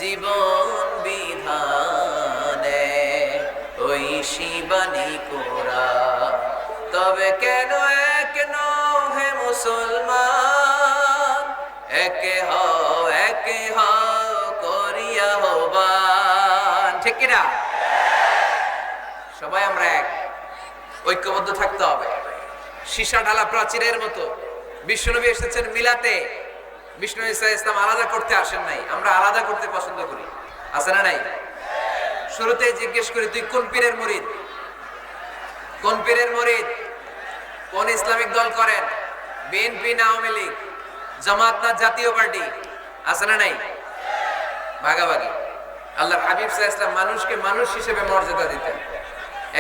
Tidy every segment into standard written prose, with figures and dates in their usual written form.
জীবন বিধানে ওই শিবানী কোরা। তবে কেন এক নও হে মুসলমান, একে হও করিয়া হবান। ঠিক কিনা? সবাই আমরা এক, ঐক্যবদ্ধ থাকতে হবে। সীসা ঢালা প্রাচীরের মতো। বিশ্বনবী এসেছেন মিলাতে, বিষ্ণু ঈসা ইসলাম আলাদা করতে আসেন নাই। আমরা আলাদা করতে পছন্দ করি, আছে না নাই? শুরুতে জিজ্ঞেস করি, তুই কোন পীরের মুরিদ? কোন পীরের মুরিদ? কোন ইসলামিক দল করেন? বিএনপি না আওয়ামী লীগ, জামাত না জাতীয় পার্টি? আছে না নাই? ভাগাভাগি। আল্লাহর হাবিব সাল্লাল্লাহু আলাইহি ওয়াসাল্লাম মানুষকে মানুষ হিসেবে মর্যাদা দিতেন।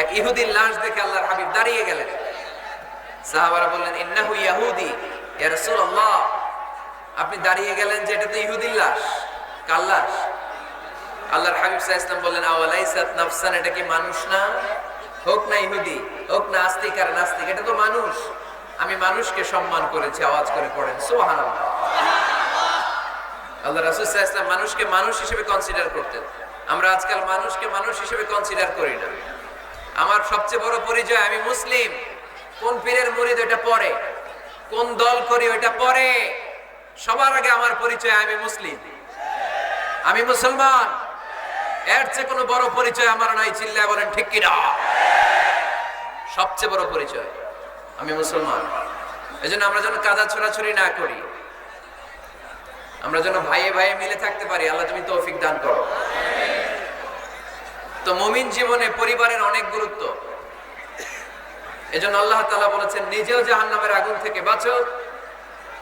এক ইহুদির লাশ দেখে আল্লাহর হাবিব দাঁড়িয়ে গেলেন। সাহাবারা বললেন, ইন্নাহু ইয়াহুদি ইয়া রাসূলুল্লাহ। আপনি দাঁড়িয়ে গেলেন যে এটা তো ইহুদির লাশ, কার লাশ? আল্লাহর হাবিব সাল্লাল্লাহু আলাইহি ওয়াসাল্লাম বললেন, আওয়ালাইসাত নাফসান, এটা কি মানুষ না? হোক না ইহুদি, হোক না আস্তিক আর নাস্তিক, এটা তো মানুষ। আমি মানুষকে সম্মান করেছি। আওয়াজ করে পড়েন সুবহানাল্লাহ। আল্লাহ রাসূল সাল্লাল্লাহু আলাইহি ওয়াসাল্লাম মানুষকে মানুষ হিসেবে কনসিডার করতেন। আমরা আজকাল মানুষকে মানুষ হিসেবে কনসিডার করি না। আমার সবচেয়ে বড় পরিচয় আমি মুসলিম। কোন পীরের মুরিদ ওটা পরে, কোন দল করি ওটা পরে। সবার আগে আমার পরিচয় আমি মুসলিম, আমি মুসলমান। এর চেয়ে কোনো বড় পরিচয় আমার নাই। চিল্লায় বলেন ঠিক কিনা? সবচেয়ে বড় পরিচয় আমি মুসলমান। এজন্য আমরা যেন কাদা ছোড়াছুরি না করি, আমরা যেন ভাইয়ে ভাইয়ে মিলে থাকতে পারি। আল্লাহ তুমি তৌফিক দান করো। তো মুমিন জীবনে পরিবারের অনেক গুরুত্ব। এজন্য আল্লাহ তাআলা বলেছেন, নিজেও জাহান্নামের আগুন থেকে বাঁচো,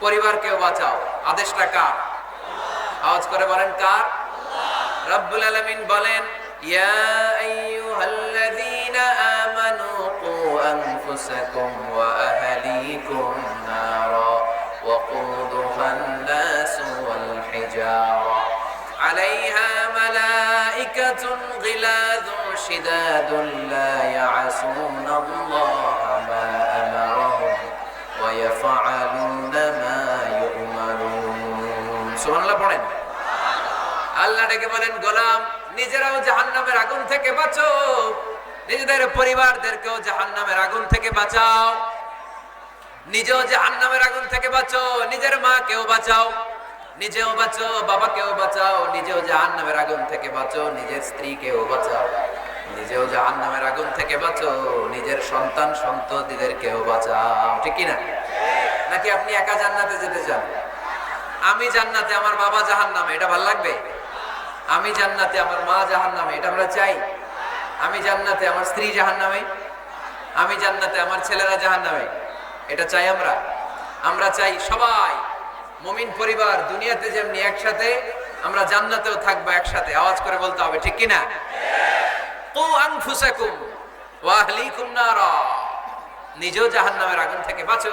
পরিবারকেও বাঁচাও। আদেশটা কার? আওয়াজ করে বলেন কার? রব্বুল আলামিন বলেন, ইয়া আইয়ুহাল্লাযীনা আমানু কু আনফুসাকুম ওয়া আহলিকুম নারা ওয়াকুদুহান নাস ওয়াল হিজারা আলাইহা মালাইকাতুন গিলাযুন শিদাদুন লা ইয়াসুনাল্লাহা মা আমারাহুম ওয়া ইয়াফআলুনা মা ইউমারুন। সুবহানাল্লাহ পড়েন। আল্লাহ ডেকে বলেন, গোলাম নিজেরাও জাহান্নামের আগুন থেকে বাঁচো, নিজেদের পরিবারদেরকেও জাহান্নামের আগুন থেকে বাঁচাও। নিজেও জাহান্নামের আগুন থেকে বাঁচো, নিজের মাকেও বাঁচাও, নিজেও বাঁচো, বাবাকেও বাঁচাও। নিজেও জাহান্নামের আগুন থেকে বাঁচো, নিজের স্ত্রীকেও বাঁচাও। নিজেও জাহান্নামের আগুন থেকে বাঁচো, নিজের সন্তান সন্ততিদেরকেও বাঁচাও। ঠিক কি না? নাকি আপনি একা জান্নাতে যেতে চান? আমি জান্নাতে, আমার বাবা জাহান্নামে, এটা ভালো লাগবে? আমি জান্নাতে, আমার মা জাহান্নামে, এটা আমরা চাই? আমি জান্নাতে, আমার স্ত্রী জাহান্নামে, আমি জান্নাতে, আমার ছেলেরা জাহান্নামে, এটা চাই আমরা? আমরা চাই সবাই মুমিন পরিবার দুনিয়াতে যেমনি একসাথে, আমরা জান্নাতেও থাকবো একসাথে। আওয়াজ করে বলতে হবে, ঠিক কি না? কু আনফুসাকুম ওয়া আহলিকুম নারা। নিজেও জাহান্নামের আগুন থেকে বাঁচো,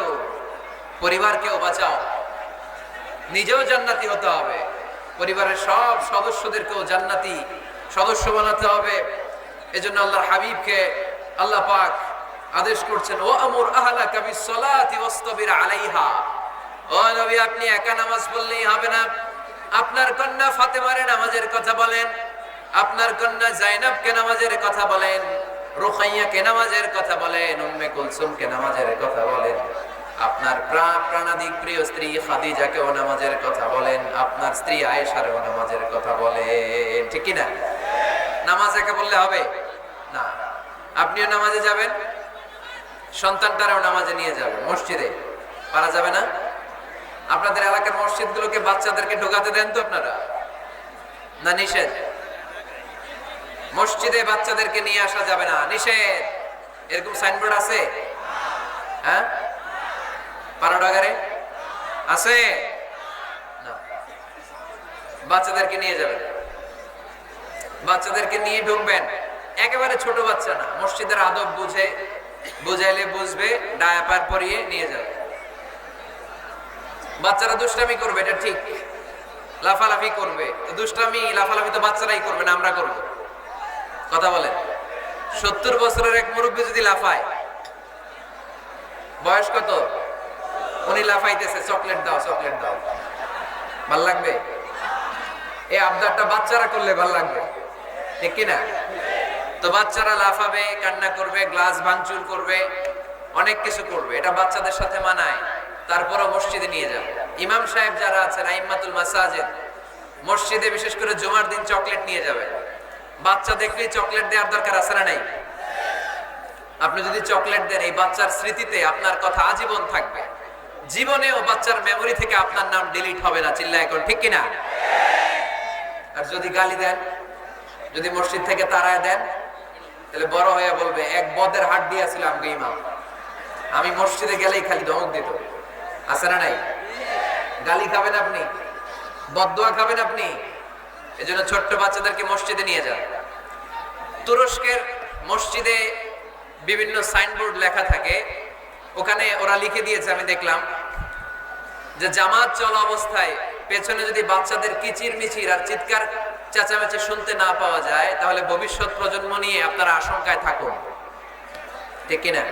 পরিবারকেও বাঁচাও। নিজেও জান্নাতি হতে হবে, পরিবারের সব সদস্যদেরকেও জান্নাতি সদস্য বানাতে হবে। এজন্য আল্লাহর হাবিবকে আল্লাহ পাক আদেশ করছেন, ও আমুর আহলাকা বিসসালাতি ওয়াসতাবির আলাইহা। ও নবী, আপনি একা নামাজ পড়লেই হবে না। আপনার কন্যা ফাতেমারে নামাজের কথা বলেন, আপনার কন্যা জাইনাবকে নামাজের কথা বলেন, রুকাইয়াকে নামাজের কথা বলেন, উম্মে কুলসুমকে নামাজের কথা বলেন। আপনার প্রাণাধিক প্রিয় স্ত্রী খাদিজাকেও নামাজের কথা বলেন, আপনার স্ত্রী আয়েশারও নামাজের কথা বলেন। ঠিক কি না? নামাজ একা বললে হবে না। আপনিও নামাজে যাবেন, সন্তানটারও নামাজে নিয়ে যাবেন। মসজিদে পারা যাবে না? আপনাদের এলাকার মসজিদগুলোকে বাচ্চাদেরকে ঢোকাতে দেন তো আপনারা, না নিষেধ? মসজিদে বাচ্চাদেরকে নিয়ে আসা যাবে না, নিষেধ। এরকম সাইনবোর্ড আছে? হ্যাঁ, পানাডাগারে আছে না? বাচ্চাদেরকে নিয়ে যাবেন, বাচ্চাদেরকে নিয়ে ঢুকবেন। একেবারে ছোট বাচ্চা না, মসজিদের আদব বুঝে, বুঝাইলে বুঝবে, ডায়াপার পরিয়ে নিয়ে যাবে। বাচ্চারা দুষ্টামি করবে, এটা ঠিক, লাফালাফি করবে। দুষ্টামি লাফালাফি তো বাচ্চারাই করবে না, আমরা করব? কথা বলেন। 70 বছরের এক মুরব্বী যদি লাফায়, বয়স কত? উনি লাফাইতেছে, চকলেট দাও, চকলেট দাও, ভাল লাগবে? এই আবদারটা বাচ্চারা করলে ভালো লাগবে, ঠিক কিনা? তো বাচ্চারা লাফাবে, কান্না করবে, গ্লাস ভাঙচুর করবে, অনেক কিছু করবে, এটা বাচ্চাদের সাথে মানায়। তারপরও মসজিদে নিয়ে যাও। ইমাম সাহেব যারা আছেন, আইম্মাতুল মাসাজিদ, মসজিদে বিশেষ করে জুমার দিন চকলেট নিয়ে যাবে। বাচ্চা দেখলেই চকলেট দেওয়ার দরকার আছে না নাই? আপনি যদি চকলেট দেন, এই বাচ্চার স্মৃতিতে আপনার কথা আজীবন থাকবে। জীবনেও বাচ্চার মেমোরি থেকে আপনার নাম ডিলিট হবে না। চিল্লায় এখন, ঠিক কিনা? আর যদি গালি দেন, যদি মসজিদ থেকে তাড়ায় দেন, তাহলে বড় হয়ে বলবে এক বদের হাট দিয়েছিল আমাকে ইমাম, আমি মসজিদে গেলেই খালি ধমক দিত। আছে না নাই? গালি খাবেন আপনি, বদদোয়া খাবেন আপনি। এজন্য ছোট্ট বাচ্চাদেরকে মসজিদে নিয়ে যান। তুরস্কের মসজিদে বিভিন্ন সাইনবোর্ড লেখা থাকে, ওখানে ওরা লিখে দিয়েছে, আমি দেখলাম যে জামাত চলা অবস্থায় পেছনে যদি বাচ্চাদের কিচির মিচির আর চিৎকার চেঁচামেচি শুনতে না পাওয়া যায়, তাহলে ভবিষ্যৎ প্রজন্ম নিয়ে আপনারা আশঙ্কায় থাকুন, ঠিক কিনা?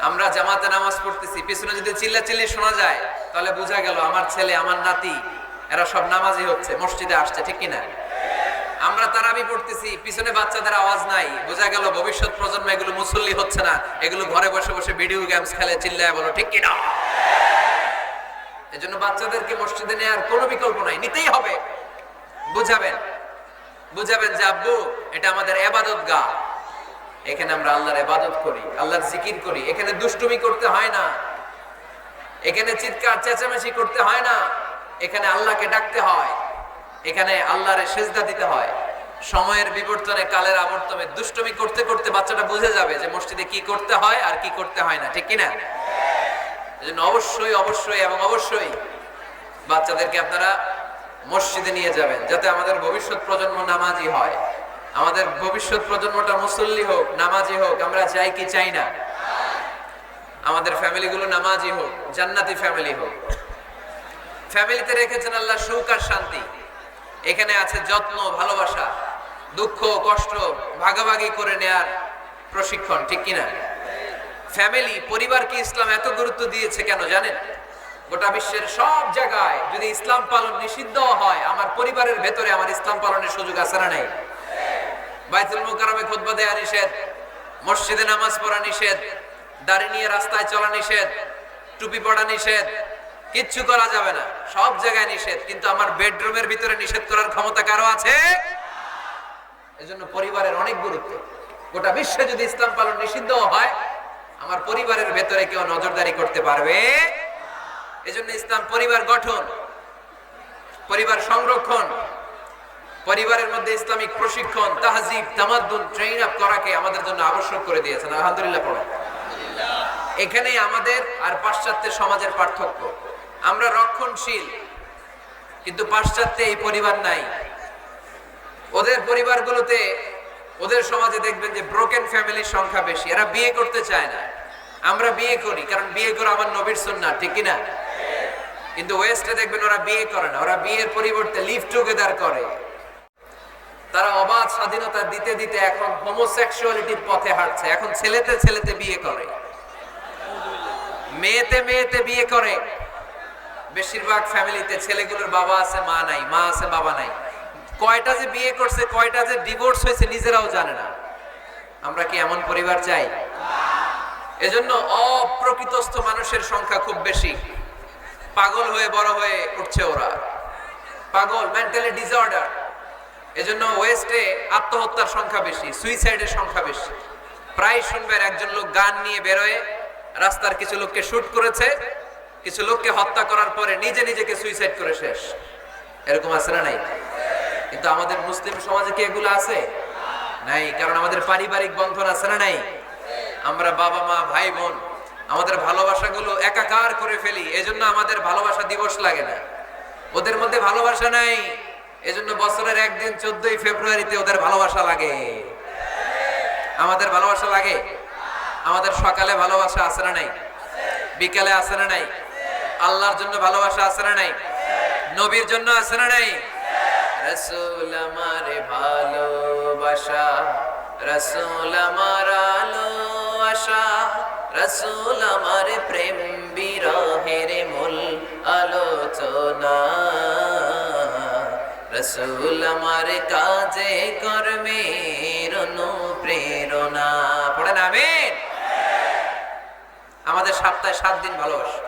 আমরা জামাতে নামাজ পড়তেছি, পিছনে যদি চিল্লাচিল্লি শোনা যায়, তাহলে বোঝা গেল আমার ছেলে, আমার নাতি, এরা সব নামাজি হচ্ছে, মসজিদে আসছে, ঠিক কিনা? আমরা তারাবি পড়তেছি, পিছনে বাচ্চাদের আওয়াজ নাই, বোঝা গেল ভবিষ্যৎ প্রজন্ম এগুলো মুসল্লি হচ্ছে না, এগুলো ঘরে বসে বসে ভিডিও গেমস খেলে, চিল্লায় বলো, ঠিক কিনা? এজন্য বাচ্চাদেরকে মসজিদে নেওয়ার কোনো বিকল্প নাই, নিতেই হবে। বুঝাবেন যে আব্বু, এটা আমাদের ইবাদত গাহ, এখানে আমরা আল্লাহর ইবাদত করি, আল্লাহর জিকির করি, এখানে দুষ্টুমি করতে হয় না, এখানে চিৎকার চেঁচামেচি করতে হয় না, এখানে আল্লাহকে ডাকতে হয়, এখানে আল্লাহরে সিজদা দিতে হয়। সময়ের বিবর্তনে, কালের আবর্তনে দুষ্টুমি করতে করতে বাচ্চাটা বুঝে যাবে যে মসজিদে কি করতে হয় আর কি করতে হয় না, ঠিক কিনা? এজন্য অবশ্যই অবশ্যই এবং অবশ্যই বাচ্চাদেরকে আপনারা মসজিদে নিয়ে যাবেন, যাতে আমাদের ভবিষ্যৎ প্রজন্ম নামাজি হয়, আমাদের ভবিষ্যৎ প্রজন্মটা মুসল্লি হোক, নামাজি হোক। আমরা চাই কি চাই না? আমাদের ফ্যামিলিগুলো নামাজি হোক, জান্নাতি ফ্যামিলি হোক। ফ্যামিলিতে রেখেছেন আল্লাহ সুখ আর শান্তি, এখানে আছে যত্ন, ভালোবাসা, দুঃখ কষ্ট ভাগাভাগি করে নেয়ার প্রশিক্ষণ, ঠিক কিনা? ফ্যামিলি, পরিবারকে ইসলাম এত গুরুত্ব দিয়েছে কেন জানেন? গোটা বিশ্বের সব জায়গায় যদি ইসলাম পালন নিষিদ্ধ হয়, আমার পরিবারের ভেতরে আমার ইসলাম পালনের সুযোগ আছে না নাই? বাইতুল মুকাররমে খুতবা দেয়া নিষেধ, মসজিদে নামাজ পড়া নিষেধ, দাড়ি নিয়ে রাস্তায় চলা নিষেধ, টুপি পড়া নিষেধ, কিচ্ছু করা যাবে না, সব জায়গায় নিষেধ। কিন্তু আমার বেডরুমের ভিতরে নিষেধ করার ক্ষমতা কারো আছে? এজন্য পরিবারের অনেক গুরুত্ব। গোটা বিশ্বে যদি ইসলাম পালন নিষিদ্ধ হয়, আমার পরিবারের ভেতরে কেউ নজরদারি করতে পারবে? এজন্য ইসলাম পরিবার গঠন, পরিবার সংরক্ষণ, পরিবারের মধ্যে ইসলামিক প্রশিক্ষণ, তাহজিব, তামাদ্দুন, ট্রেন আপ করাকে আমাদের জন্য আবশ্যক করে দিয়েছেন। আলহামদুলিল্লাহ পড়ো। এখানে আমাদের আর পাশ্চাত্যের সমাজের পার্থক্য। আমরা রক্ষণশীল, কিন্তু পাশ্চাত্যে এই পরিবার নাই। ওদের পরিবারগুলোতে, ওদের সমাজে দেখবেন যে ব্রোকেন ফ্যামিলির সংখ্যা বেশি, এরা বিয়ে করতে চায় না। আমরা বিয়ে করি, কারণ বিয়ে করা আমার নবীর সুন্নাহ, ঠিক কিনা? কিন্তু ওয়েস্টে দেখবেন ওরা বিয়ে করে না, ওরা বিয়ের পরিবর্তে লিভ টুগেদার করে। তারা অবাধ স্বাধীনতা দিতে দিতে এখন হোমোসেক্সুয়ালিটির পথে হাঁটছে। এখন ছেলেতে ছেলেতে বিয়ে করে, মেয়েতে মেয়েতে বিয়ে করে। বেশিরভাগ ফ্যামিলিতে ছেলেগুলোর বাবা আছে, মা নাই, মা আছে, বাবা নাই। কয়টা যে বিয়ে করছে, কয়টা যে ডিভোর্স হয়েছে নিজেরাও জানে না। আমরা কি এমন পরিবার চাই? এজন্য অপ্রকৃতস্থ মানুষের সংখ্যা খুব বেশি। পাগল হয়ে বড় হয়ে উঠছে ওরা, পাগল, মেন্টালি ডিসঅর্ডার। এজন্য ওয়েস্টে আত্মহত্যার সংখ্যা বেশি, সুইসাইডের সংখ্যা বেশি। প্রায় শুনবেন একজন লোক গান নিয়ে বেরোয়, রাস্তার কিছু লোককে শুট করেছে, কিছু লোককে হত্যা করার পরে নিজে নিজেকে সুইসাইড করে শেষ। এরকম আছে না নাই? কিন্তু আমাদের মুসলিম সমাজে কি এগুলো আছে? নাই। কারণ আমাদের পারিবারিক বন্ধন আছে না নাই? আমরা বাবা মা ভাই বোন আমাদের ভালোবাসাগুলো একাকার করে ফেলি। এজন্য আমাদের ভালোবাসা দিবস লাগে না। ওদের মধ্যে ভালোবাসা নাই, এজন্য বছরের একদিন 14ই ফেব্রুয়ারিতে ওদের ভালোবাসা লাগে। আমাদের ভালোবাসা লাগে? আমাদের সকালে ভালোবাসা আছে না নাই? বিকালে আছে না নাই? আল্লাহর জন্য ভালোবাসা আছে না নাই? নবীর জন্য আছে না নাই? রাসূল আমারে ভালোবাসা, রাসূল আমার আলো আশা, রাসূল আমার প্রেম বিরহের মূল আলোচনা, রাসূল আমার কাজে কর্মের অনুপ্রেরণা। পড়েন আমিন। আমাদের সপ্তাহে 7 দিন ভালোবাসা,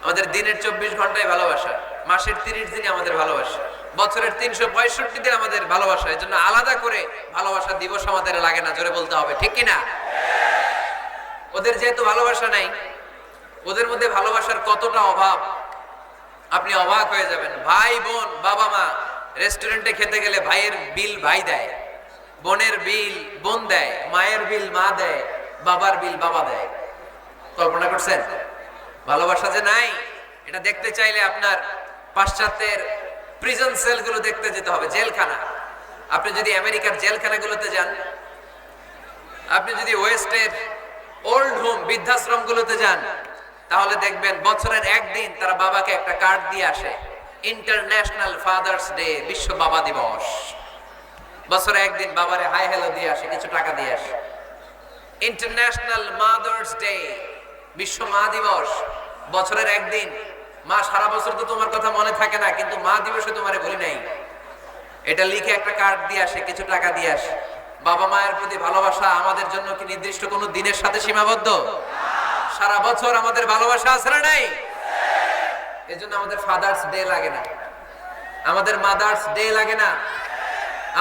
আমাদের দিনের 24 ঘন্টায় ভালোবাসা, মাসের 30 দিনে আমাদের ভালোবাসা, বছরের 365 দিন আমাদের ভালোবাসা। এই জন্য আলাদা করে ভালোবাসা দিবস আমাদের লাগে না, জোরে বলতে হবে, ঠিক কিনা? ওদের যেহেতু ভালোবাসা নাই, ওদের মধ্যে ভালোবাসার কতটা অভাব আপনি অবাক হয়ে যাবেন। ভাই বোন, বাবা মা রেস্টুরেন্টে খেতে গেলে ভাইয়ের বিল ভাই দেয়, বোনের বিল বোন দেয়, মায়ের বিল মা দেয়, বাবার বিল বাবা দেয়। কল্পনা করছেন? ভালোবাসা যে নাই, এটা দেখতে চাইলে আপনার পাশ্চাত্যের প্রিজন সেলগুলো দেখতে যেতে হবে, জেলখানা। আপনি যদি আমেরিকার জেলখানাগুলোতে যান, আপনি যদি ওয়েস্টের ওল্ড হোম বৃদ্ধাশ্রমগুলোতে যান, তাহলে দেখবেন বছরের একদিন তারা বাবাকে একটা কার্ড দিয়ে আসে, ইন্টারন্যাশনাল ফাদার্স ডে, বিশ্ব বাবা দিবস। বছরে একদিন বাবারে হাই হ্যালো দিয়ে আসে, কিছু টাকা দিয়ে আসে। ইন্টারন্যাশনাল মাদার্স ডে, বিশ্ব মা দিবস, বছরের একদিন। মা সারা বছর তো তোমার কথা মনে থাকে না, কিন্তু মা দিবসে তোমারে ভুলি নাই, এটা লিখে একটা কার্ড দিয়ে আসে, কিছু টাকা দিয়ে আসে। বাবা মায়ের প্রতি ভালোবাসা আমাদের জন্য কি নির্দিষ্ট কোনো দিনের সাথে সীমাবদ্ধ? সারা বছর আমাদের ভালোবাসা আছে না নাই? এজন্য আমাদের ফাদার্স ডে লাগে না, আমাদের মাদার্স ডে লাগে না,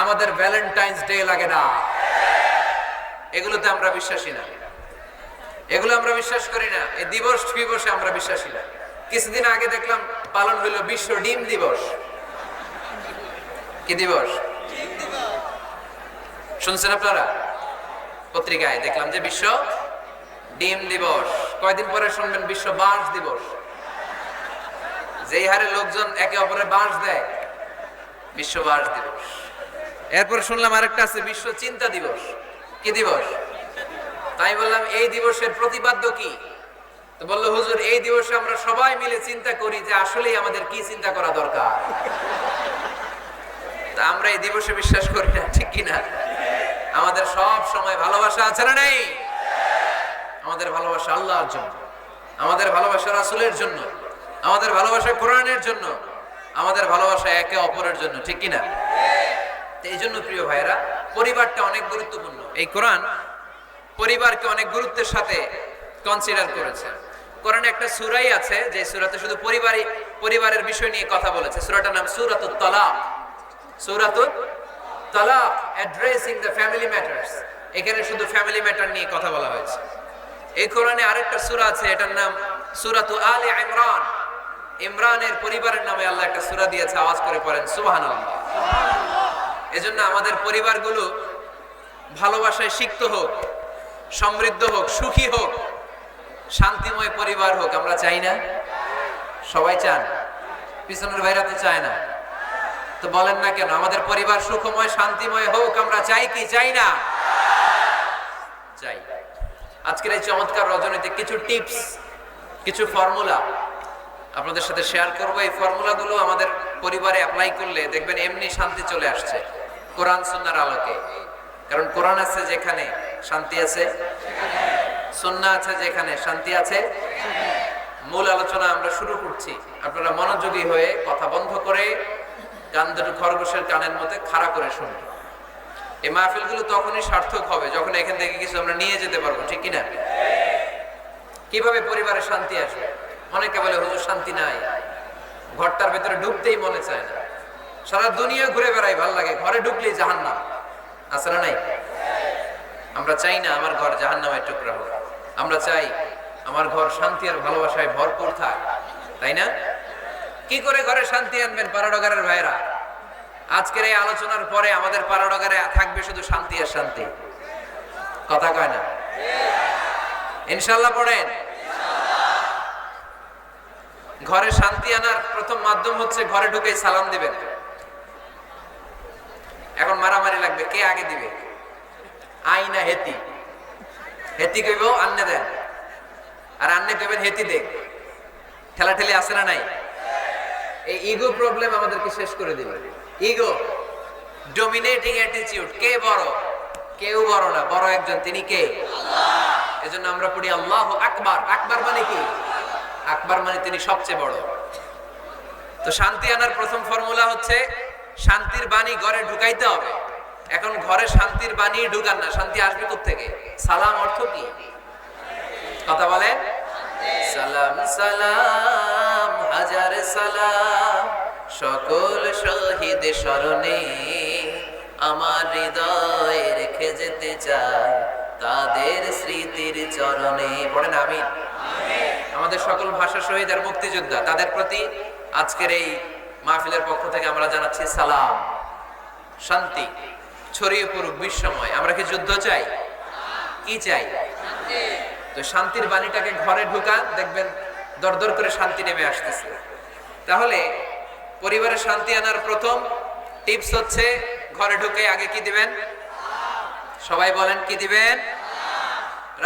আমাদের ভ্যালেন্টাইন্স ডে লাগে না। এগুলোতে আমরা বিশ্বাসী না, এগুলো আমরা বিশ্বাস করি না। এই দিবস দিবসে আমরা বিশ্বাসী না। কিছুদিন আগে দেখলাম পালন হইল বিশ্ব ডিম দিবস। কি দিবস শুনছেন আপনারা? পত্রিকায় দেখলাম যে বিশ্ব ডিম দিবস। কয়দিন পরে শুনবেন বিশ্ব বাঁশ দিবস। যেই হারে লোকজন একে অপরের বাঁশ দেয়, বিশ্ব বাঁশ দিবস। এরপর শুনলাম আরেকটা আছে, বিশ্ব চিন্তা দিবস। কি দিবস? তাই বললাম এই দিবসের প্রতিপাদ্য কি? তো বললো হুজুর, এই দিবসে আমরা সবাই মিলে চিন্তা করি যে আসলেই আমাদের কি চিন্তা করা দরকার। তা আমরা এই দিবসে বিশ্বাস করি না, ঠিক কিনা? আমাদের সব সময় ভালোবাসা আছে না নাই? আমাদের ভালোবাসা আল্লাহর জন্য, আমাদের ভালোবাসা রাসূলের জন্য, আমাদের ভালোবাসা কোরআনের জন্য, আমাদের ভালোবাসা একে অপরের জন্য, ঠিক কিনা? এই জন্য প্রিয় ভাইরা, পরিবারটা অনেক গুরুত্বপূর্ণ। এই কোরআন পরিবারকে অনেক গুরুত্বের সাথে কনসিডার করেছে। কোরআনে একটা সূরাই আছে যে সূরাতে শুধু পরিবারের বিষয় নিয়ে কথা বলেছে। সূরাটার নাম সূরাতুত তালাক। সূরাতুত তালাক, অ্যাড্রেসিং দ্য ফ্যামিলি ম্যাটার্স। এখানে শুধু ফ্যামিলি ম্যাটার নিয়ে কথা বলা হয়েছে। এই কোরআনে আরেকটা সূরা আছে, এটার নাম সূরাতু আলে ইমরান। ইমরানের পরিবারের নামে আল্লাহ একটা সূরা দিয়েছে। আওয়াজ করে পড়েন সুবহানাল্লাহ। এজন্য আমাদের পরিবারগুলো ভালোবাসায় সিক্ত হোক, সমৃদ্ধ হোক, সুখী হোক, শান্তিময় পরিবার হোক। আমরা চাই না? সবাই চান? পিছনের ভাইরা তো চায় না। তো বলেন না কেন? আমাদের পরিবার সুখময় শান্তিময় হোক, আমরা চাই কি চাই না? চাই। আজকের এই চমৎকার রজনীতে কিছু টিপস, কিছু ফর্মুলা আপনাদের সাথে শেয়ার করব। এই ফর্মুলাগুলো আমাদের পরিবারে অ্যাপ্লাই করলে দেখবেন এমনি শান্তি চলে আসছে কোরআন সুন্নাহর আলোকে। কারণ কোরআন আছে যেখানে শান্তি আছে, সুন্নাহ আছে যেখানে শান্তি আছে। মূল আলোচনা আমরা শুরু করছি। আপনারা মনোযোগী হয়ে কথা বন্ধ করে কান দুটো খরগোশের কানের মধ্যে খাড়া করে শুনুন। এই মাহফিলগুলো তখনই সার্থক হবে যখন এখান থেকে কিছু আমরা নিয়ে যেতে পারবো, ঠিক কিনা? কিভাবে পরিবারে শান্তি আসবে? অনেকে বলে হুজুর শান্তি নাই, ঘরটার ভেতরে ঢুকতেই মনে চায় না, সারা দুনিয়া ঘুরে বেড়াই, ভালো লাগে, ঘরে ঢুকলেই জাহান্নাম। আছে না নাই? আমরা চাই না আমার ঘর জাহান্নামের টুকরা হোক। আমরা চাই আমার ঘর শান্তি আর ভালোবাসায় ভরপুর থাক, তাই না? কি করে ঘরে শান্তি আনবেন পাড়াডগারের ভাইরা? আজকের এই আলোচনার পরে আমাদের পাড়াডগারে থাকবে শুধু শান্তি আর শান্তি। কথা কয় না? ইনশাআল্লাহ পড়েন। ঘরে শান্তি আনার প্রথম মাধ্যম হচ্ছে ঘরে ঢুকে সালাম দিবেন। এখন মারামারি লাগবে, কে আগে দিবে? আইনা হেতি, হেতি কইব আন্নে দেন, আর আন্নে কইবেন হেতি দেখ। ঠেলাঠেলি আছে না নাই? এই ইগো প্রবলেম আমাদেরকে শেষ করে দিবে। Ego, dominating attitude. কে বড়? কেউ বড় না, বড় একজন, তিনি কে? আল্লাহ। এজন্য আমরা পড়ি আল্লাহু আকবার। আকবার মানে কি? আকবার মানে তিনি সবচেয়ে বড়। তো শান্তি আনার প্রথম ফর্মুলা হচ্ছে শান্তির বাণী ঘরে ঢুকাইতে হবে। এখন ঘরে শান্তির বাণী ঢুকান না, শান্তি আসবে কোত্থেকে? সালাম অর্থ কি? কথা বলেন। সালাম সালাম হাজার সালাম সকল শহীদ স্মরণে, আমার হৃদয়ে রেখে যেতে চাই তাদের স্মৃতির চরণে। পড়েন আমিন। আমাদের সকল ভাষা শহীদ আর মুক্তিযোদ্ধা, তাদের প্রতি আজকের এই মাহফিলের পক্ষ থেকে আমরা জানাচ্ছি সালাম। শান্তি ছড়িয়ে পড়ুক বিশ্বময়। আমরা কি যুদ্ধ চাই? কি চাই? তো শান্তির বাণীটাকে ঘরে ঢুকান, দেখবেন দরদর করে শান্তি নেমে আসতেছে। তাহলে পরিবারে শান্তি আনার প্রথম টিপস হচ্ছে ঘরে ঢুকে আগে কি দিবেন? সবাই বলেন কি দিবেন?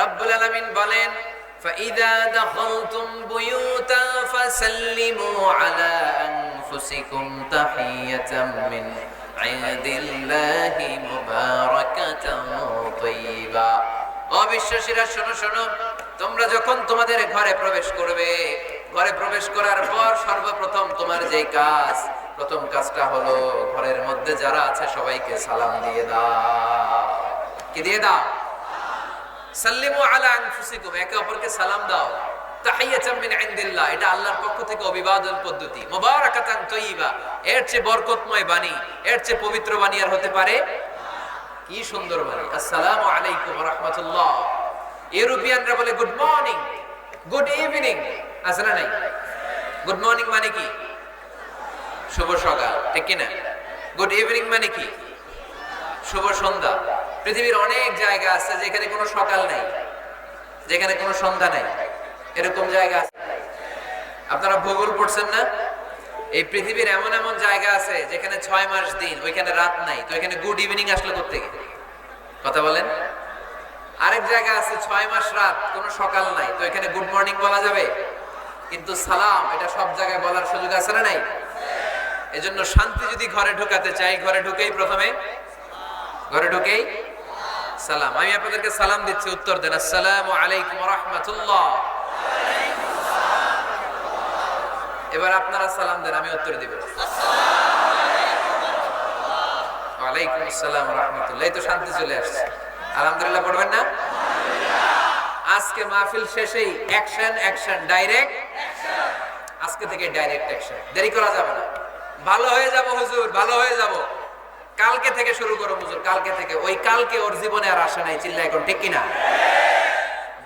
রব্বুল আলামিন বলেন فَإِذَا دَخَلْتُمْ بُيُوتًا فَسَلِّمُوا عَلَى أَنفُسِكُمْ تَحِيَّةً مِّنْ عِندِ اللَّهِ مُبَارَكَةً طَيِّبَةً। অবিশ্বাসীরা শোনো শোনো, তোমরা যখন তোমাদের ঘরে প্রবেশ করবে, ঘরে প্রবেশ করার পর সর্বপ্রথম তোমার যে কাজ, প্রথম কাজটা হলো ঘরের মধ্যে যারা আছে সবাইকে সালাম দিয়ে দাও। কি দিয়ে দাও? সাল্লিমু আলা আনফুসিকুম, একে অপরকে সালাম দাও। তাহিয়াতাম মিন ইনদিল্লাহ, এটা আল্লাহর পক্ষ থেকে অভিবাদন পদ্ধতি। মুবারাকাতান তাইয়্যিবা, এর চেয়ে বরকতময় বাণী, এর চেয়ে পবিত্র বাণী আর হতে পারে? কি সুন্দর বাণী! আসসালামু আলাইকুম ওয়া রাহমাতুল্লাহ। ইউরোপিয়ানরা বলে গুড মর্নিং, গুড ইভিনিং, আছে না নাই? গুড মর্নিং মানে কি? শুভ সকাল, ঠিক কি না? গুড ইভিনিং মানে কি? শুভ সন্ধ্যা। পৃথিবীর অনেক জায়গা আছে যেখানে কোনো সকাল নাই, যেখানে কোনো সন্ধ্যা নাই, এরকম জায়গা আছে। আপনারা ভূগোল পড়ছেন না? এই পৃথিবীর এমন এমন জায়গা আছে যেখানে 6 মাস দিন, ওইখানে রাত নাই, তো এখানে গুড ইভিনিং আসলে কোত্থেকে? কথা বলেন। আরেক জায়গা আছে 6 মাস রাত, কোনো সকাল নাই, তো এখানে গুড মর্নিং বলা যাবে? কিন্তু সালাম এটা সব জায়গায় বলার সুযোগ আছে না নাই? এজন্য শান্তি যদি ঘরে ঢুকাতে চাই, ঘরে ঢুকেই প্রথমে, ঘরে ঢুকেই সালাম। আমি আপনাদেরকে সালাম দিচ্ছি, উত্তর দেন। আসসালামু আলাইকুম ওয়া রাহমাতুল্লাহ। এবার আপনারা সালাম দেন, আমি উত্তর দিব। ওয়া আলাইকুম আসসালাম ওয়া রাহমাতুল্লাহ। এই তো শান্তি চলে আসছে। আলহামদুলিল্লাহ পড়বেন না? আজকে মাহফিল শেষেই অ্যাকশন অ্যাকশন, ডাইরেক্ট অ্যাকশন। আজকে থেকে ডাইরেক্ট অ্যাকশন, দেরি করা যাবে না। ভালো হয়ে যাব হুজুর, ভালো হয়ে যাব, কালকে থেকে শুরু করো হুজুর, কালকে থেকে। ওই কালকে ওর জীবনে আর আসে নাই, চিল্লা এখন, ঠিক কিনা?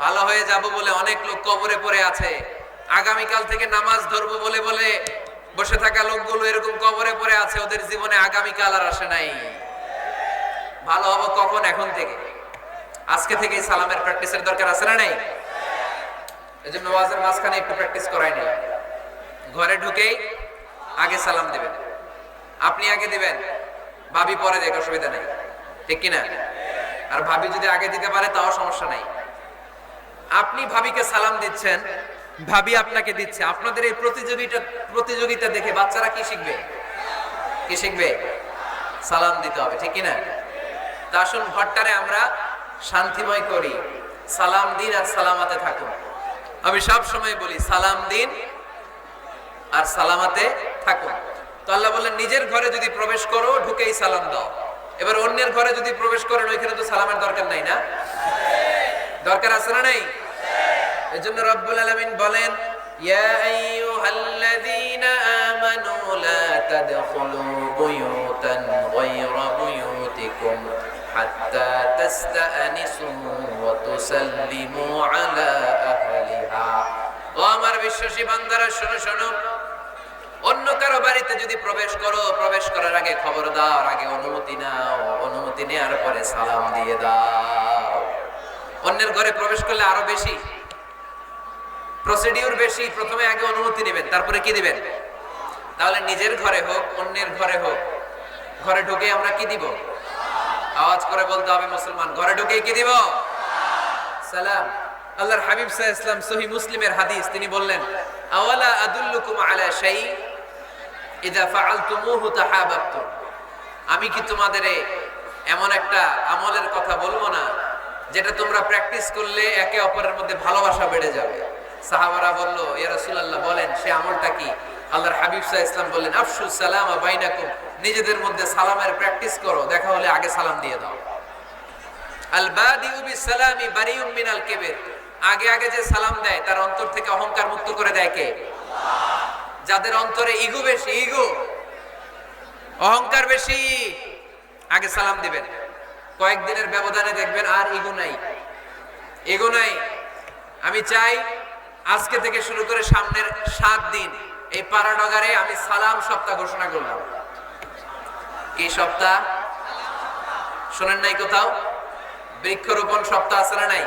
ভালো হয়ে যাব বলে অনেক লোক কবরে পড়ে আছে। আগামীকাল থেকে নামাজ ধরবো বলে বলে বসে থাকা লোকগুলো এরকম কবরে পড়ে আছে, ওদের জীবনে আগামীকাল আর আসে নাই। ভালো হবো কখন? এখন থেকে, আজকে থেকেই সালামের প্র্যাকটিসের দরকার আছে না নাই? এজন্য ওয়াজের মাঝখানে একটু প্র্যাকটিস করাই নিলাম। ঘরে ঢুকেই আগে সালাম দিবেন, আপনি আগে দিবেন, ভাবি পরে দেখ, অসুবিধা নেই, ঠিক কিনা? আর ভাবি যদি আগে দিতে পারে তাও সমস্যা নাই। আপনি ভাবিকে সালাম দিচ্ছেন, ভাবি আপনাকে দিচ্ছে। আপনাদের এই প্রতিযোগিতা দেখে বাচ্চারা কি শিখবে? কি শিখবে? সালাম দিতে হবে, ঠিক কিনা? তা আসুন ঘরটারে আমরা শান্তিময় করি। সালাম দিন আর সালামাতে থাকুন। আমি সব সময় বলি সালাম দিন আর সালামাতে থাকুন। তো আল্লাহ বললেন নিজের ঘরে যদি প্রবেশ করো ঢুকেই সালাম দাও। এবার অন্যের ঘরে যদি প্রবেশ করেন ওইখানে তো সালামের দরকার নাই, না? দরকার আছে না নাই? এজন্য রব্বুল আলামিন বলেন ইয়া আইয়ুহাল্লাযীনা আমানু লা তাদখুলু বুয়ুতান গায়রা বুয়ুতিকুম হাত্তা তাস্তানিসু ওয়া তুসাল্লিমু আলা আহলিহা। ও আমার বিশ্বাসী বান্দারা, শোনো শোনো, অন্য কারো বাড়িতে যদি প্রবেশ করো, প্রবেশ করার আগে খবরদার আগে অনুমতি নাও, অনুমতি নেওয়ার পরে সালাম দিয়ে দাও। অন্যের ঘরে প্রবেশ করলে আরো বেশি প্রসিডিউর বেশি, প্রথমে আগে অনুমতি নেবেন, তারপরে কি দিবেন? তাহলে নিজের ঘরে হোক অন্যের ঘরে হোক, ঘরে ঢুকে আমরা কি দিব? আওয়াজ করে বলতে হবে মুসলমান, ঘরে ঢুকে কি দিব? সালাম। আল্লাহর হাবিব সাল্লাল্লাহু আলাইহি ওয়াসাল্লাম সহিহ মুসলিমের হাদিস, তিনি বললেন আওয়ালা আদুল্লুকুম আলা শাই ইযা ফাআলতুমুহু তাহাবাবতুম। আমি কি তোমাদের এমন একটা আমলের কথা বলবো না যেটা তোমরা প্র্যাকটিস করলে একে অপরের মধ্যে ভালোবাসা বেড়ে যাবে? সাহাবারা বলল ইয়া রাসূলুল্লাহ বলেন, সে আমলটা কি? আল্লাহর হাবিব সাল্লাল্লাহু আলাইহি ওয়াসাল্লাম বললেন আফশুস সালামা বাইনাকুম, নিজেদের মধ্যে সালামের প্র্যাকটিস করো, দেখা হলে আগে সালাম দিয়ে দাও। আল বাদিউ বিসসালামি বারিউম মিনাল কিবর, আগে আগে যে সালাম দেয় তার অন্তর থেকে অহংকার মুক্ত করে দেয় কে? আল্লাহ। যাদের অন্তরে ইগো বেশি, ইগো অহংকার বেশি, আগে সালাম দিবেন। কয়েকদিনের ব্যবধানে দেখবেন আর ইগো নাই, ইগো নাই। আমি চাই আজকে থেকে শুরু করে সামনের 7 দিন এই পাড়াডগারে আমি সালাম সপ্তাহ ঘোষণা করলাম। কি সপ্তাহ? শোনেন নাই কোথাও? বৃক্ষরোপণ সপ্তাহ আছে না নাই?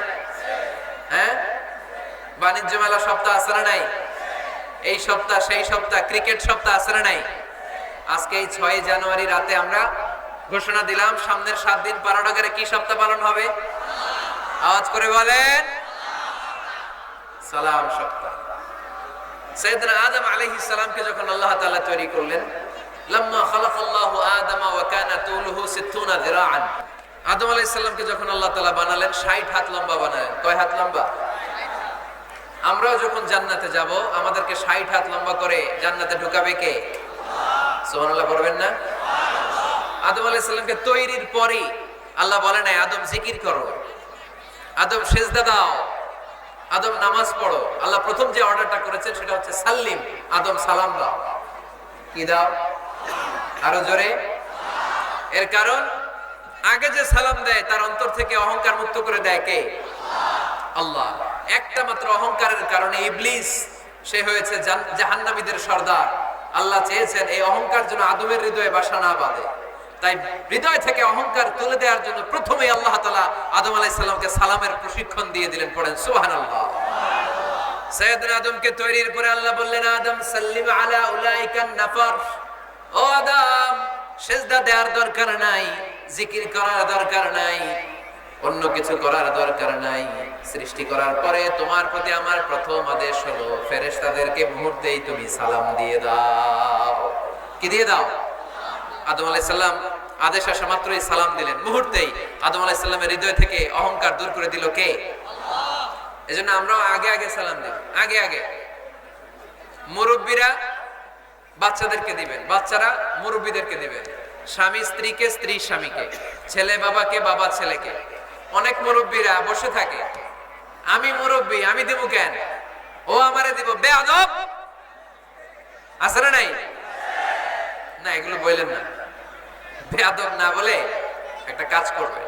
হ্যাঁ, বাণিজ্য মেলা সপ্তাহ আছে না নাই? এই সপ্তাহ সেই সপ্তাহ, ক্রিকেট সপ্তাহ আছে না নাই? আজকে এই 6 জানুয়ারি রাতে আমরা ঘোষণা দিলাম সামনের 7 দিন পাড়াডগারে কি সপ্তাহ পালন হবে? আওয়াজ করে বলেন, সালাম সপ্তাহ। সাইয়েদনা আদম আলাইহিস সালামকে যখন আল্লাহ তাআলা তৈরি করলেন, লাম্মা খালাকাল্লাহু আদামা ওয়া কানা তুলুহু 60 যিরাআন, আদম আলাইহিস সালামকে যখন আল্লাহ তাআলা বানালেন 60 হাত লম্বা বানালেন। কয় হাত লম্বা? আমরাও যখন জান্নাতে যাব আমাদেরকে 60 হাত লম্বা করে জান্নাতে ঢুকাবে কে? আল্লাহ। সুবহানাল্লাহ পড়বেন না? সুবহানাল্লাহ। আদম আলাইহিস সালামকে তৈরির পরেই আল্লাহ বলে নাই আদম জিকির করো, আদম সিজদা দাও, আদম নামাজ পড়ো। আল্লাহ প্রথম যে অর্ডারটা করেছেন সেটা হচ্ছে সাল্লিম, আদম সালাম দাও। কি দাও? আরো জোরে। এর কারণ আগে যে সালাম দেয় তার অন্তর থেকে অহংকার মুক্ত করে দেয় কে? আল্লাহ। একটা মাত্র অহংকারের কারণে ইবলিস সে হয়েছে জাহান্নামীদের সর্দার। আল্লাহ চেয়েছেন এই অহংকার যেন আদমের হৃদয়ে বাসা না বাঁধে, তাই হৃদয় থেকে অহংকার তুলে দেওয়ার জন্য প্রথমেই আল্লাহ তাআলা আদম আলাইহিস সালামকে সালামের প্রশিক্ষণ দিয়ে দিলেন। পড়েন সুবহানাল্লাহ। সাইয়েদনা আদমকে তৈরির পরে আল্লাহ বললেন আদম সাল্লিম আলা উলাইকান নাফর, ও আদম সিজদা দেওয়ার দরকার নাই, জিকির করার দরকার নাই, অন্য কিছু করার দরকার নাই। সৃষ্টি করার পরে তোমার প্রতি আমার প্রথম আদেশ হলো ফেরেশতাদেরকে মুহূর্তেই তুমি সালাম দিয়ে দাও। কি দিয়ে দাও? আদম আলাইহিস সালাম আদেশ আসা মাত্রই সালাম দিলেন, মুহূর্তেই আদম আলাইহিস সালামের হৃদয় থেকে অহংকার দূর করে দিল কে? আল্লাহ। এজন্য আমরাও আগে আগে সালাম দেব, আগে আগে। মুরব্বীরা বাচ্চাদেরকে দিবেন, বাচ্চারা মুরব্বীদেরকে দিবেন, স্বামী স্ত্রীকে, স্ত্রী স্বামীকে, ছেলে বাবাকে, বাবা ছেলেকে। অনেক মুরব্বীরা বসে থাকে, আমি মুরব্বী আমি দিব কেন, ও আমারে দিব, বেয়াদব। আছে না নাই? না, এগুলো বললেন না। বেয়াদব না বলে একটা কাজ করবে,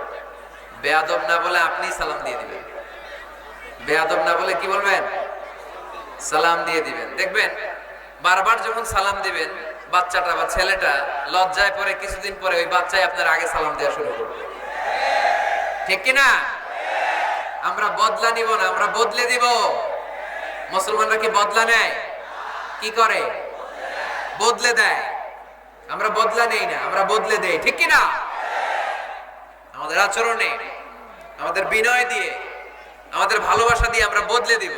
বেয়াদব না বলে আপনি সালাম দিয়ে দিবেন। বেয়াদব না বলে কি বলবেন? সালাম দিয়ে দিবেন। দেখবেন বারবার যখন সালাম দিবেন বাচ্চাটা বা ছেলেটা লজ্জায় পরে কিছুদিন পরে ওই বাচ্চাই আপনার আগে সালাম দেওয়া শুরু করবে। ঠিক কিনা? আমরা বদলা নিব না, আমরা বদলে দিব। মুসলমানরা কি বদলা নেয়? কি করে? বদলে দেয়। আমরা বদলা নেই না, আমরা বদলে দেই। ঠিক কিনা? আমাদের আচরণে, আমাদের বিনয় দিয়ে, আমাদের ভালোবাসা দিয়ে আমরা বদলে দিব।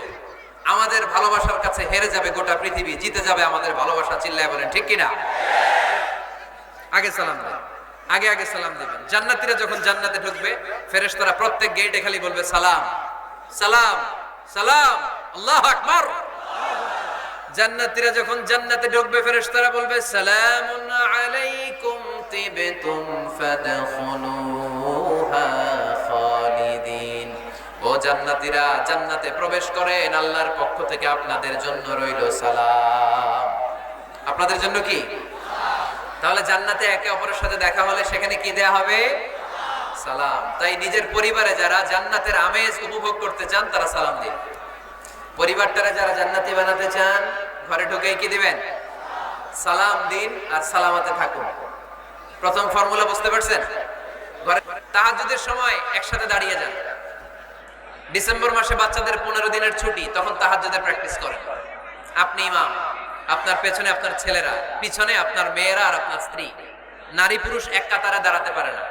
আমাদের ভালোবাসার কাছে হেরে যাবে গোটা পৃথিবী, জিতে যাবে আমাদের ভালোবাসা। চিল্লায় বলেন ঠিক কিনা? আগে সালাম দেন, আগে আগে সালাম দিবেন। জান্নাতীরা যখন জান্নাতে ঢুকবে ফেরেশতারা প্রত্যেক গেটে খালি বলবে সালাম সালাম সালাম, আল্লাহু আকবার। জান্নাতীরা যখন জান্নাতে ঢুকবে ফেরেশতারা বলবে সালামুন আলাইকুম তিবতুম ফাদখুলুহা খালিদিন। ও জান্নাতীরা জান্নাতে প্রবেশ করেন, আল্লাহর পক্ষ থেকে আপনাদের জন্য রইল সালাম। আপনাদের জন্য কি? তাহলে জান্নাতে একে অপরের সাথে দেখা হলে সেখানে কি দেয়া হবে? সালাম। তাই নিজের পরিবারে যারা জান্নাতের আমেজ উপভোগ করতে চান তারা সালাম দিন। পরিবারটারে যারা জান্নাতি বানাতে চান ঘরে ঢুকেই কি দিবেন? সালাম দিন আর সালামাতে থাকুন। প্রথম ফর্মুলা বুঝতে পারছেন? ঘরে তাহাজ্জুদের সময় একসাথে দাঁড়িয়ে যান। ডিসেম্বর মাসে বাচ্চাদের 15 দিনের ছুটি, তখন তাহাজ্জুদের প্র্যাকটিস করেন। আপনি ইমাম, আপনার পেছনে আপনার ছেলেরা, পিছনে আপনার মেয়েরা আর আপনার স্ত্রী। নারী পুরুষ এক কাতারে দাঁড়াতে পারে না।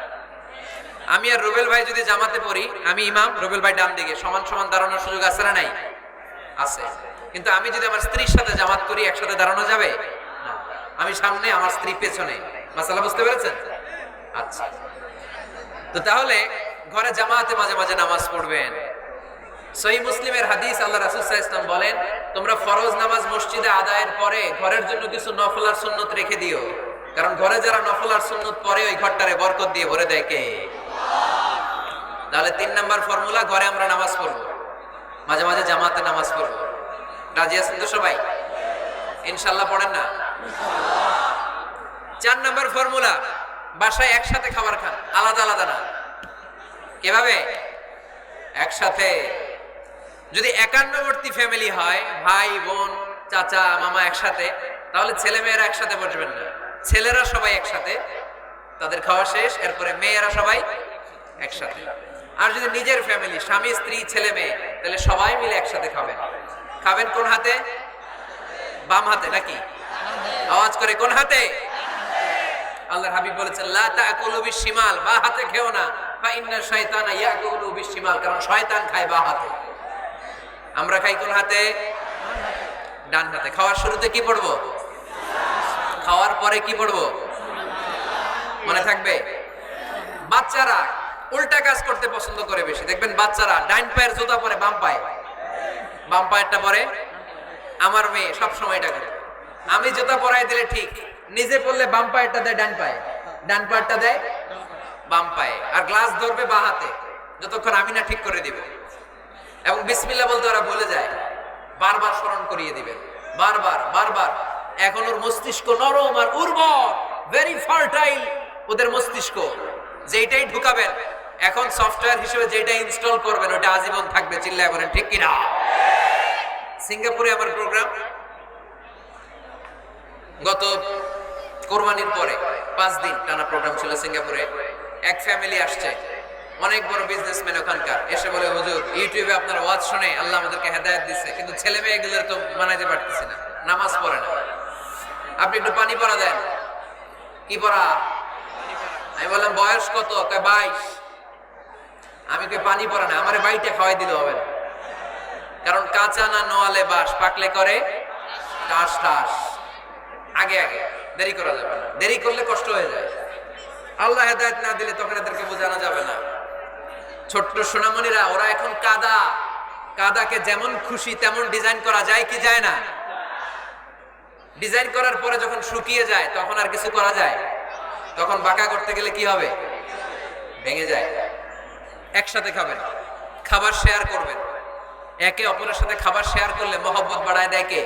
আমি আর রুবেল ভাই যদি জামাতে পড়ি, আমি ইমাম, রুবেল ভাই ডান দিকে, সমান সমান দাঁড়ানোর সুযোগ আছে না নাই? আছে। কিন্তু আমি যদি আমার স্ত্রীর সাথে জামাত করি একসাথে দাঁড়ানো যাবে না। আমি সামনে, আমার স্ত্রী পেছনে। মাসালা বুঝতে পেরেছেন? আচ্ছা, তো তাহলে ঘরে জামাতে মাঝে মাঝে নামাজ পড়বেন। সহিহ মুসলিমের হাদিস, আল্লাহ রাসূল সাল্লাল্লাহু আলাইহি ওয়াসাল্লাম বলেন, তোমরা ফরজ নামাজ মসজিদে আদায়ের পরে ঘরের জন্য কিছু নফল আর সুন্নত রেখে দিও, কারণ ঘরে যারা নফল আর সুন্নত পড়ে ওই ঘরটারে বরকত দিয়ে ভরে দেয় কে? তাহলে 3 নাম্বার ফর্মুলা, ঘরে আমরা নামাজ পড়বো, মাঝে মাঝে জামাতে নামাজ পড়বো। রাজি আছেন তো সবাই? ইনশাআল্লাহ পড়েন না? 4 নাম্বার ফর্মুলা, বাসায় একসাথে খাবার খান, আলাদা আলাদা না। কিভাবে? একসাথে। যদি একান্নবর্তী ফ্যামিলি হয়, ভাই বোন চাচা মামা একসাথে, তাহলে ছেলে মেয়েরা একসাথে বসবেন না, ছেলেরা সবাই একসাথে, তাদের খাওয়া শেষ, এরপরে মেয়েরা সবাই একসাথে। আর যদি নিজের ফ্যামিলি, স্বামী স্ত্রী ছেলে মেয়ে, তাহলে সবাই মিলে একসাথে খাবেন। খাবেন কোন হাতে? বাম হাতে নাকি? আওয়াজ করে কোন হাতে? আল্লাহর হাবিব বলেছেন, লা তাকুলু বিশিমাল, বা হাতে খেও না, ফা ইন্না শাইতানা ইয়াকুলু বিশিমাল, কারণ শয়তান খায় বা হাতে। আমরা খাই কোন হাতে? ডান হাতে। খাওয়ার শুরুতে কি পড়বো? খাওয়ার পরে কি পড়বো? মনে থাকবে? বাচ্চারা উল্টা কাজ করতে পছন্দ করে বেশি, দেখবেন বাচ্চারা ডাইন পায়ের জুতা পরে বাম পায়ে, বাম পায়েরটা পরে। আমার মেয়ে সব সময় এটা করে, আমি জুতা পরাই দিলে ঠিক, নিজে পড়লে বাম পায়েরটা দেয় ডান পায়ে, ডান পায়েরটা দেয় বাম পায়ে, আর গ্লাস ধরবে বাঁ হাতে, যতক্ষণ আমি না ঠিক করে দিব। এবং বিসমিল্লাহ বলতে ওরা ভুলে যায়, বারবার স্মরণ করিয়ে দিবেন, বারবার বারবার। এখন ওর মস্তিষ্ক নরম আর উর্বর, ভেরি ফার্টাইল ওদের মস্তিষ্ক, যেটাই ঢুকাবেন এখন সফটওয়্যার হিসেবে যেটা ইনস্টল করবেন ওটা আজীবন থাকবে। চিল্লায় বলেন ঠিক কিনা? সিঙ্গাপুরে আমার প্রোগ্রাম, গত কোরবানির পরে 5 দিন টানা প্রোগ্রাম ছিল সিঙ্গাপুরে। এক ফ্যামিলি আসছে, অনেক বড় বিজনেসম্যান ওখানকার, এসে বলে, হুজুর ইউটিউবে আপনার ওয়াজ শুনে আল্লাহ আমাদেরকে হেদায়েত দিচ্ছে, কিন্তু ছেলে মেয়ে এগুলোর তো মানাইতে পারতেছি না, নামাজ পড়ে না, আপনি একটু পানি পড়া দেন। কি পড়া? আমি বললাম বয়স কত? 22। আমি কে পানি পড়া না, আমারে বাইটে খাওয়াই দিলে হবে না, কারণ কাঁচা না নোয়ালে বাস, পাকলে করে টাস টাস। আগে আগে দেরি করা যাবে না, দেরি করলে কষ্ট হয়ে যায়। আল্লাহ হেদায়েত না দিলে তখন এদেরকে বোঝানো যাবে না। ছোট্ট সোনামণিরা, ওরা এখন কাদা, কাদাকে যেমন খুশি তেমন ডিজাইন করা যায় কি যায় না? ডিজাইন করার পরে যখন শুকিয়ে যায় তখন আর কিছু করা যায়? তখন বাঁকা করতে গেলে কি হবে? ভেঙে যায়। একসাথে খাবেন, খাবার শেয়ার করবেন, একে অপরের সাথে খাবার শেয়ার করলে মহব্বত বাড়ায় দেয় কে?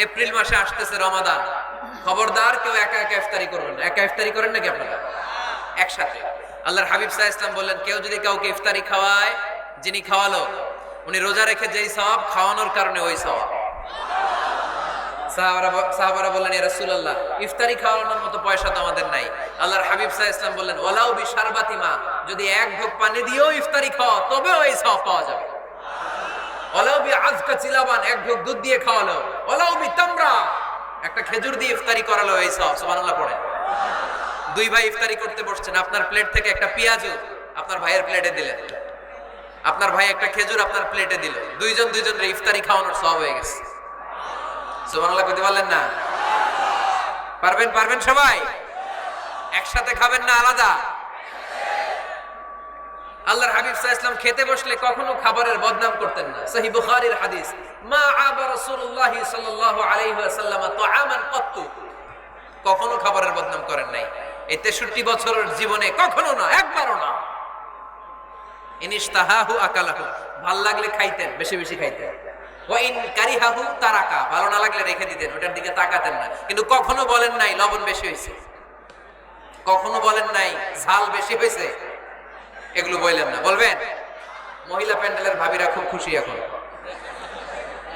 এপ্রিল মাসে আসতেছে রমাদান, খবরদার কেউ একা একা ইফতারি করবেন না। একা ইফতারি করেন নাকি আপনারা? একসাথে। আল্লাহর হাবিব সাল্লাল্লাহু আলাইহি ওয়াসাল্লাম বললেন, কেউ যদি কাউকে ইফতারি খাওয়ায়, যিনি খাওয়ালো উনি রোজা রেখে যেই সওয়াব, খাওয়ানোর কারণে ওই সওয়াব। সাহাবারা বললেন, ইয়া রাসূলুল্লাহ, ইফতারি খাওয়ানোর মতো পয়সা তো আমাদের নাই। আল্লাহর হাবিব সাল্লাল্লাহু আলাইহি ওয়াসাল্লাম বললেন, ওয়ালাউ বিশারবাতি মা, যদি এক ঢোক পানি দিয়েও ইফতারি খাওয়া তবেও এই সওয়াব পাওয়া যাবে। ওয়ালাউ বিআযকা চিলাবান, এক ঢোক দুধ দিয়ে খাওয়ালো, ওয়ালাউ বিতামরা, একটা খেজুর দিয়ে ইফতারি করালো, এই সওয়াব। সুবহানাল্লাহ পড়েন। 2 ভাই ইফতারি করতে বসছেন, আপনার প্লেট থেকে একটা পেঁয়াজু আপনার ভাইয়ের প্লেটে দিলেন, আপনার ভাই একটা খেজুর আপনার প্লেটে দিল, দুইজনের ইফতারি খাওয়ানোর সওয়াব হয়ে গেছে। সুবহানাল্লাহ কইতে পারলেন না? পারবেন? পারবেন সবাই? একসাথে খাবেন না আলাদা? আল্লাহর হাবিব সাল্লাল্লাহু আলাইহি ওয়াসাল্লাম খেতে বসলে কখনো খাবারের বদনাম করতেন না। সহিহ বুখারীর হাদিস, মা আবা রাসূলুল্লাহ সাল্লাল্লাহু আলাইহি ওয়াসাল্লাম তাআমান ক্বাত্তু, কখনো খাবারের বদনাম করেন নাই। এই 63 বছরের জীবনে কখনো না, একবারও না। ইনিশতাহাহু আকালাহু, ভাল লাগলে খাইতেন, বেশি বেশি খাইতেন। ওয়া ইন কারিহাহু তারাকা, ভালো না লাগলে রেখে দিতেন, ওটার দিকে তাকাতেন না। কিন্তু কখনো বলেন নাই লবণ বেশি হয়েছে, কখনো বলেন নাই ঝাল বেশি হয়েছে, এগুলো বললেন না। বলবেন? মহিলা প্যান্ডেলের ভাবিরা খুব খুশি, এখন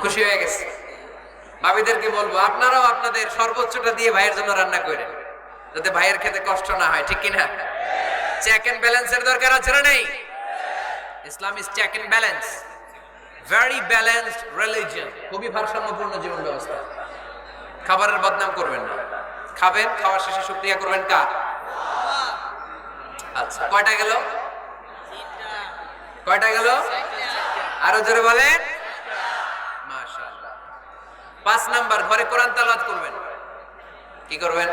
খুশি হয়ে গেছে। ভাবিদেরকে বলবো, আপনারাও আপনাদের সর্বোচ্চটা দিয়ে ভাইয়ের জন্য রান্না করেন, যাতে ভাইয়ের খেতে কষ্ট না হয়, ঠিক কিনা? চেক এন্ড ব্যালেন্সের দরকার আছে না নেই? Islam is check and balance, very balanced religion, খুবই ভারসাম্যপূর্ণ জীবন ব্যবস্থা। খাবারের বদনাম করবেন না, খাবেন, খাওয়ার শেষে শুকরিয়া করবেন কার? আচ্ছা, কয়টা গেল? কয়টা গেল? আরো জোরে বলেন। মাশাআল্লাহ। 5 নাম্বার, ঘরে কোরআন তেলাওয়াত করবেন। কি করবেন?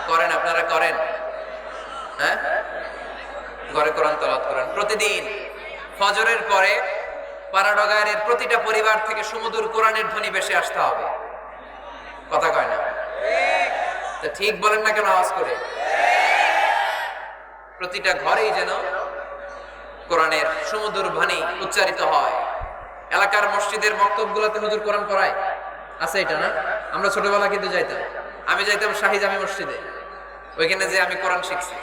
করেন, আপনারা করেন? হ্যাঁ, ঘরে কোরআন তেলাওয়াত করেন প্রতিদিন। ফজরের পরে পাড়াডগায়ের প্রতিটা পরিবার থেকে সুমধুর কোরআনের ধ্বনি ভেসে আসতে হবে। কথা কয় না? তা ঠিক বলেন না কেন আওয়াজ করে? প্রতিটা ঘরেই যেন কোরআনের সুমধুর বাণী উচ্চারিত হয়। এলাকার মসজিদের মক্তবগুলোতে হুজুর কোরআন পড়ায়, আছে এটা না? আমরা ছোটবেলা কিন্তু যাইতাম, আমি যাইতাম শাহী জামি মসজিদে, ওইখানে যে আমি কোরআন শিখছি।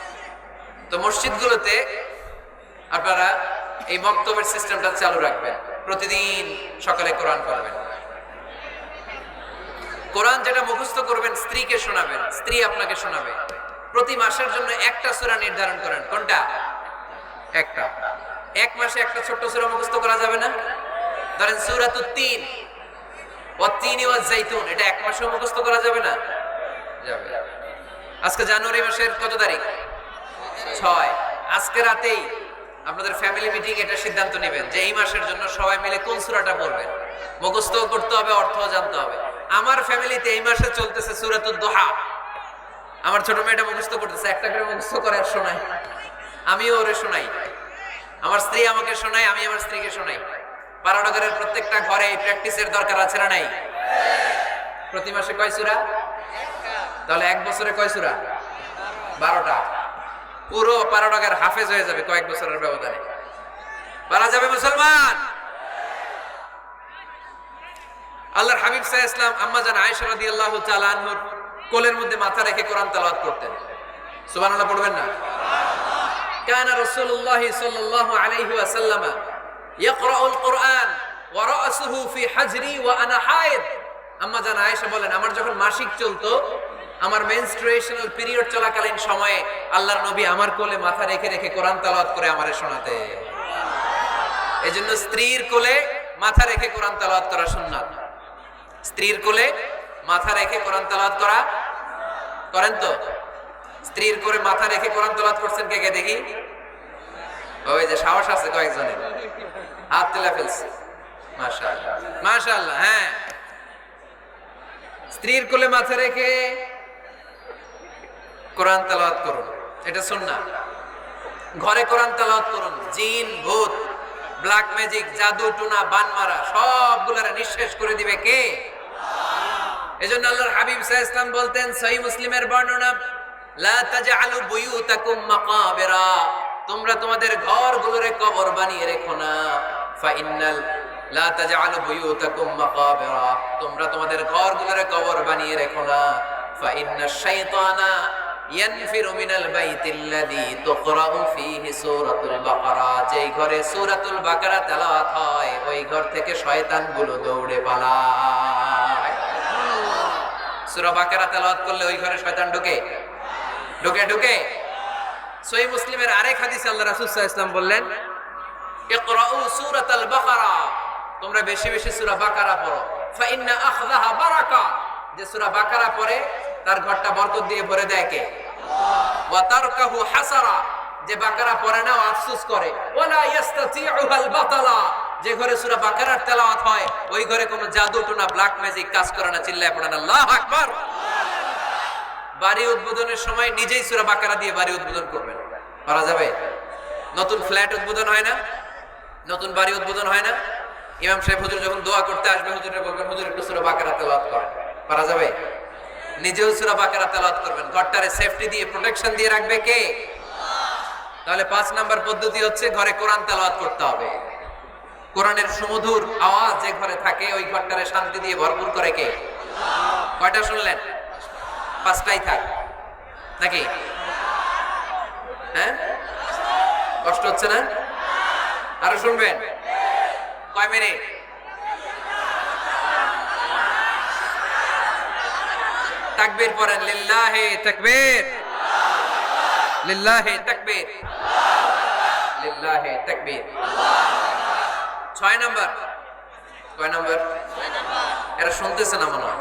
তো মসজিদগুলোতে আপনারা এই মক্তবের সিস্টেমটা চালু রাখবেন, প্রতিদিন সকালে কোরআন পড়বেন। কোরআন যেটা মুখস্থ করবেন স্ত্রীকে শোনাবেন, স্ত্রী আপনাকে শোনাবে। প্রতি মাসের জন্য একটা সূরা নির্ধারণ করেন। কোনটা? একটা। এক মাসে একটা ছোট্ট সূরা মুখস্থ করা যাবে না? ধরেন সূরাতুত তিন, ওয়াত-তিনি ওয়াজ-জাইতুন, এটা এক মাসে মুখস্থ করা যাবে না? যাবে। আজকে জানুয়ারি মাসের কত তারিখ? 6। আজকে রাতেই আপনাদের ফ্যামিলি মিটিং এটা সিদ্ধান্ত নেবেন যে এই মাসের জন্য সবাই মিলে কোন সূরাটা পড়বেন। মুখস্থ করতে হবে, অর্থও জানতে হবে। আমার ফ্যামিলিতে এই মাসে চলতেছে সূরাতুদ দুহা। আমার ছোট মেয়েটা মুখস্থ করতেছে, একটা করে মুখস্থ করে আর শোনায়, আমিও ওরে শোনাই। আমার স্ত্রী আমাকে শোনায়, আমি আমার স্ত্রীকে শোনাই। পাড়াডগারের প্রত্যেকটা ঘরে এই প্র্যাকটিসের দরকার আছে না নাই? প্রতি মাসে কয় সূরা? তাহলে এক বছরে কয় সূরা? 12টা। পুরো পাড়াডগার হাফেজ হয়ে যাবে কয়েক বছরের ব্যবধানে। বলা যাবে মুসলমান? আল্লাহর হাবিব সাল্লাল্লাহু আলাইহি ওয়াসাল্লাম আম্মা জান আয়েশা রাদিয়াল্লাহু তাআলা আনহার কোলের মধ্যে মাথা রেখে কোরআন তেলাওয়াত করতেন। সুবহানাল্লাহ পড়বেন না? কানা রাসূলুল্লাহ সাল্লাল্লাহু আলাইহি ওয়াসাল্লাম ইয়াকরাউল কুরআন ওয়া রাসুহু ফি হাজরি ওয়া আনা হায়েদ। আম্মা জান আয়েশা বলেন, আমার যখন মাসিক চলতো, আমার মেনস্ট্রুয়েশনাল পিরিয়ড চলাকালীন সময়ে আল্লাহর নবী আমার কোলে মাথা রেখে রেখে কোরআন তেলাওয়াত করে আমারে শোনাতে। এজন্য স্ত্রীর কোলে মাথা রেখে কোরআন তেলাওয়াত করা সুন্নাত। স্ত্রীর কোলে মাথা রেখে কোরআন তেলাওয়াত করা করেন তো? স্ত্রীর কোলে মাথা রেখে কোরআন তেলাওয়াত করছেন কে কে দেখি? ওই যে সাহস আছে কয়েকজনের, হাত তুলে ফেলছে। মাশাআল্লাহ, মাশাআল্লাহ। হ্যাঁ, স্ত্রীর কোলে মাথা রেখে কোরআন তেলাওয়াত করুন, এটা সুন্নাত। ঘরে কোরআন তেলাওয়াত করুন। জিন, ভূত, ব্ল্যাক ম্যাজিক, জাদু টুনা, বানমারা সবগুলারে নিঃশেষ করে দিবে কে? এজন্য আল্লাহর হাবিব সাল্লাল্লাহু আলাইহি ওয়াসাল্লাম বলতেন, সহিহ মুসলিমের বর্ণনা, লা তাজআলু বুয়ুতাকুম মাকাবিরা, তোমরা তোমাদের ঘরগুলোরে কবর বানিয়ে রেখো না। ফা ইন্নাল লা তাজআলু বুয়ুতাকুম মাকাবিরা, তোমরা তোমাদের ঘরগুলোরে কবর বানিয়ে রেখো না। ফা ইন্নাশ শাইতানা ইয়ানফিরু মিনাল বাইতিল্লাযী তুকরাউ ফীহি সূরাতুল বাকারা, যেই ঘরে সূরাতুল বাকারা তেলাওয়াত হয় ওই ঘর থেকে শয়তানগুলো দৌড়ে পালায়। সূরা বাকারা তেলাওয়াত করলে ওই ঘরে শয়তান ঢোকে? ঢোকে ঢোকে। সহিহ মুসলিমের আরেক হাদিসে আল্লাহ রাসূল সাল্লাল্লাহু আলাইহি ওয়াসাল্লাম বললেন, ইকরাউ সূরাতাল বাকারা, তোমরা বেশি বেশি সূরা বাকারা পড়ো। ফা ইন্না আখযাহা বারাকা, যে সূরা বাকারা পড়ে তার ঘরটা বরকত দিয়ে ভরে দেয় কে? আল্লাহ। ওয়া তারকাহু হাসারা, যে বাকারা পড়ে না ও আফসোস করে। ওয়ালা ইস্তাতিউল বাতালা, যে ঘরে সূরা বাকারার তেলাওয়াত হয় ওই ঘরে কোনো জাদু টুনা, ব্ল্যাক ম্যাজিক কাজ করে না। চিল্লায় পড়েন আল্লাহু আকবার। বাড়ি উদ্বোধনের সময় নিজেই সূরা বাকারা দিয়ে বাড়ি উদ্বোধন করবেন, পারা যাবে? নতুন ফ্ল্যাট উদ্বোধন হয় না, নতুন বাড়ি উদ্বোধন হয় না, ইমাম সাহেব হুজুর যখন দোয়া করতে আসবে হুজুরে বলবেন, হুজুর একটু সূরা বাকারা তেলাওয়াত করেন, পারা যাবে? নিজেও সূরা বাকারা তেলাওয়াত করবেন। ঘরটারে সেফটি দিয়ে, প্রোটেকশন দিয়ে রাখবে কে? তাহলে 5 নাম্বার পদ্ধতি হচ্ছে ঘরে কোরআন তেলাওয়াত করতে হবে। কোরআনের সুমধুর আওয়াজ যে ঘরে থাকে ওই ঘরটারে শান্তি দিয়ে ভরপুর করে কে? কয়টা শুনলেন? 5টাই থাক নাকি? হ্যাঁ, কষ্ট হচ্ছে না? আরো শুনবেন? কয় মিনিট? তাকবীর পড়েন, লিল্লাহি তাকবীর, লিল্লাহি তাকবীর, লিল্লাহি তাকবীর। 6 নাম্বার। কয় নাম্বার? এরা শুনতেছে না মনে হয়।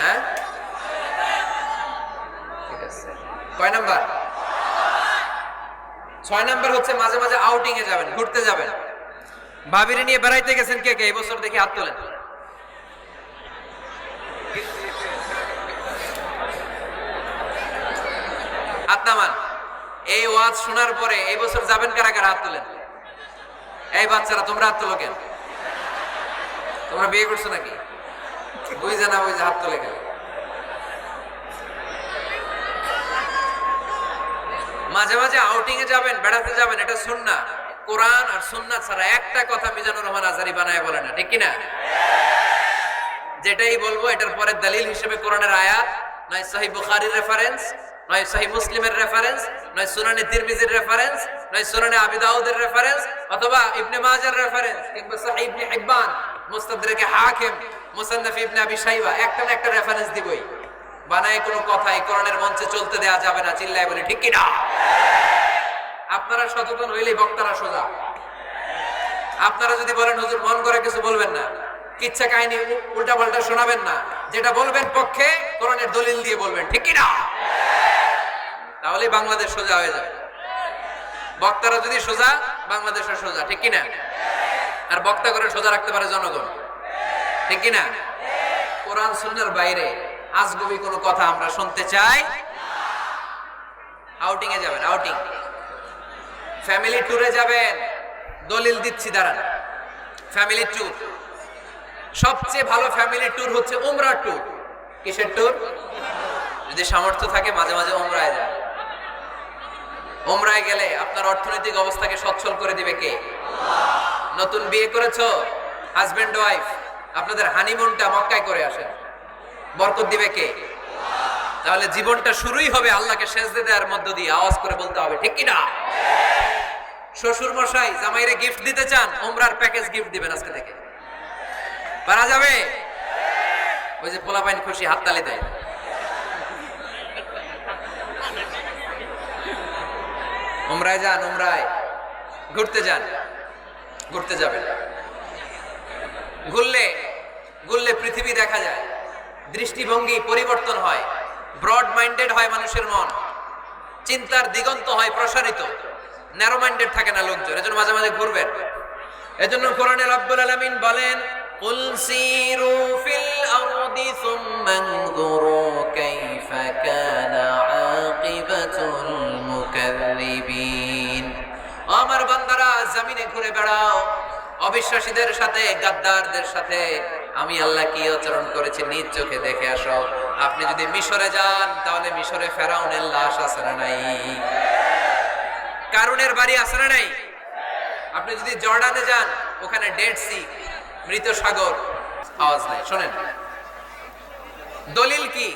হ্যাঁ, ঠিক আছে। কয় নাম্বার? 6 নাম্বার হচ্ছে মাঝে মাঝে আউটিং এ যাবেন, ঘুরতে যাবেন। ভাবিরে নিয়ে বেড়াইতে গেছেন কে কে এই বছর? দেখি হাত তোলেন। হাত নামান। এই ওয়াজ শোনার পরে এই বছর যাবেন কারা কারা? হাত তোলেন। এই বাচ্চারা তোমরা হাত তোলো কেন? তোমরা বিয়ে করছো নাকি? বুঝে না বুঝে হাত তোলে কেন? মাঝে মাঝে আউটিং এ যাবেন, বেড়াতে যাবেন, এটা সুন্নাহ। কোরআন আর সুন্নাহ ছাড়া একটা কথা মিজানুর রহমান আজহারী বানায় বলে না, ঠিক কিনা? যেটাই বলবো এটার পরে দলিল হিসেবে কোরআনের আয়াত, নয় সহিহ বুখারীর রেফারেন্স, নয় সহিহ মুসলিমের রেফারেন্স, নয় সুনানে তিরমিজির রেফারেন্স, নয় সুনানে আবি দাউদের রেফারেন্স, অথবা ইবনে মাজার রেফারেন্স, কিংবা সহিহ ইবনে হিব্বান, মুস্তাদরাকে হাকিম, মুসান্নাফ ইবনে আবি শাইবা, একটা না একটা রেফারেন্স দিবই। বানায় কোনো কথা এই কোরআনের মঞ্চে চলতে দেয়া যাবে না, চিল্লায় বলি ঠিক কিনা? আপনারা সচেতন হইলেই বক্তারা সোজা। আপনারা যদি বলেন হুজুর মন করে কিছু বলবেন না, কিচ্ছা কাহিনী উল্টা পাল্টা শোনাবেন না, যেটা বলবেন পক্ষে কোরআনের দলিল দিয়ে বলবেন, ঠিক কিনা? তাহলে বাংলাদেশ সোজা হয়ে যাবে। বক্তারা যদি সোজা, বাংলাদেশের সোজা, ঠিক কিনা? আর বক্তা করে সোজা রাখতে পারে জনগণ, ঠিক কিনা? কোরআন সুন্নাহর বাইরে আজগুবি কোনো কথা আমরা শুনতে চাই। আউটিং এ যাবেন, আউটিং, ফ্যামিলি ট্যুরে যাবেন, দলিল দিচ্ছি দাঁড়ান। ফ্যামিলি ট্যুর, সবচেয়ে ভালো ফ্যামিলি ট্যুর হচ্ছে উমরা ট্যুর। কিসের ট্যুর? যদি সামর্থ্য থাকে মাঝে মাঝে উমরায় যান। উমরায় গেলে আপনার অর্থনৈতিক অবস্থাকে সচ্ছল করে দিবে কে? নতুন বিয়ে করেছো, হাজবেন্ড ওয়াইফ, আপনাদের হানিমুনটা মক্কায় করে আসেন, বরকত দিবে কে? তাহলে জীবনটা শুরুই হবে আল্লাহকে সেজদা দেওয়ার মধ্য দিয়ে। আওয়াজ করে বলতে হবে, ঠিক কিনা? শ্বশুর মশাই জামাইরে গিফট দিতে চান, উমরার প্যাকেজ গিফট দিবেন আজকে থেকে। পারা যাবে? ওই যে পোলাপাইন খুশি হাততালি দেয়। উমরায় যান, উমরায় ঘুরতে যান, ঘুরতে যাবেন। ঘুরলে ঘুরলে পৃথিবী দেখা যায়, দৃষ্টিভঙ্গি পরিবর্তন হয়, ব্রড মাইন্ডেড হয় মানুষের মন, চিন্তার দিগন্ত হয় প্রসারিত, ন্যারো মাইন্ডেড থাকে না লোকজন। এজন্য মাঝে মাঝে ঘুরবেন। এজন্য কোরআনে রব্বুল আলামিন বলেন, কুল সিরু ফিল আরদি সুম্মা আনজুরু কাইফা কানা আকিবাতুল মুকাজ্জিবিন। আমার বান্দারা জমিনে ঘুরে বেড়াও, অবিশ্বাসীদের সাথে, গাদ্দারদের সাথে আমি আল্লাহ কি আচরণ করেছি নিজ চোখে দেখে আসো। আপনি যদি মিশরে যান তাহলে মিশরে ফেরাউনের লাশ আছে না নাই? কারুনের বাড়ি আছে না নাই? আপনি যদি জর্ডানে যান, ওখানে ডেড সি, মৃত সাগর। আওয়াজ নাই, শোনেন দলিল কি?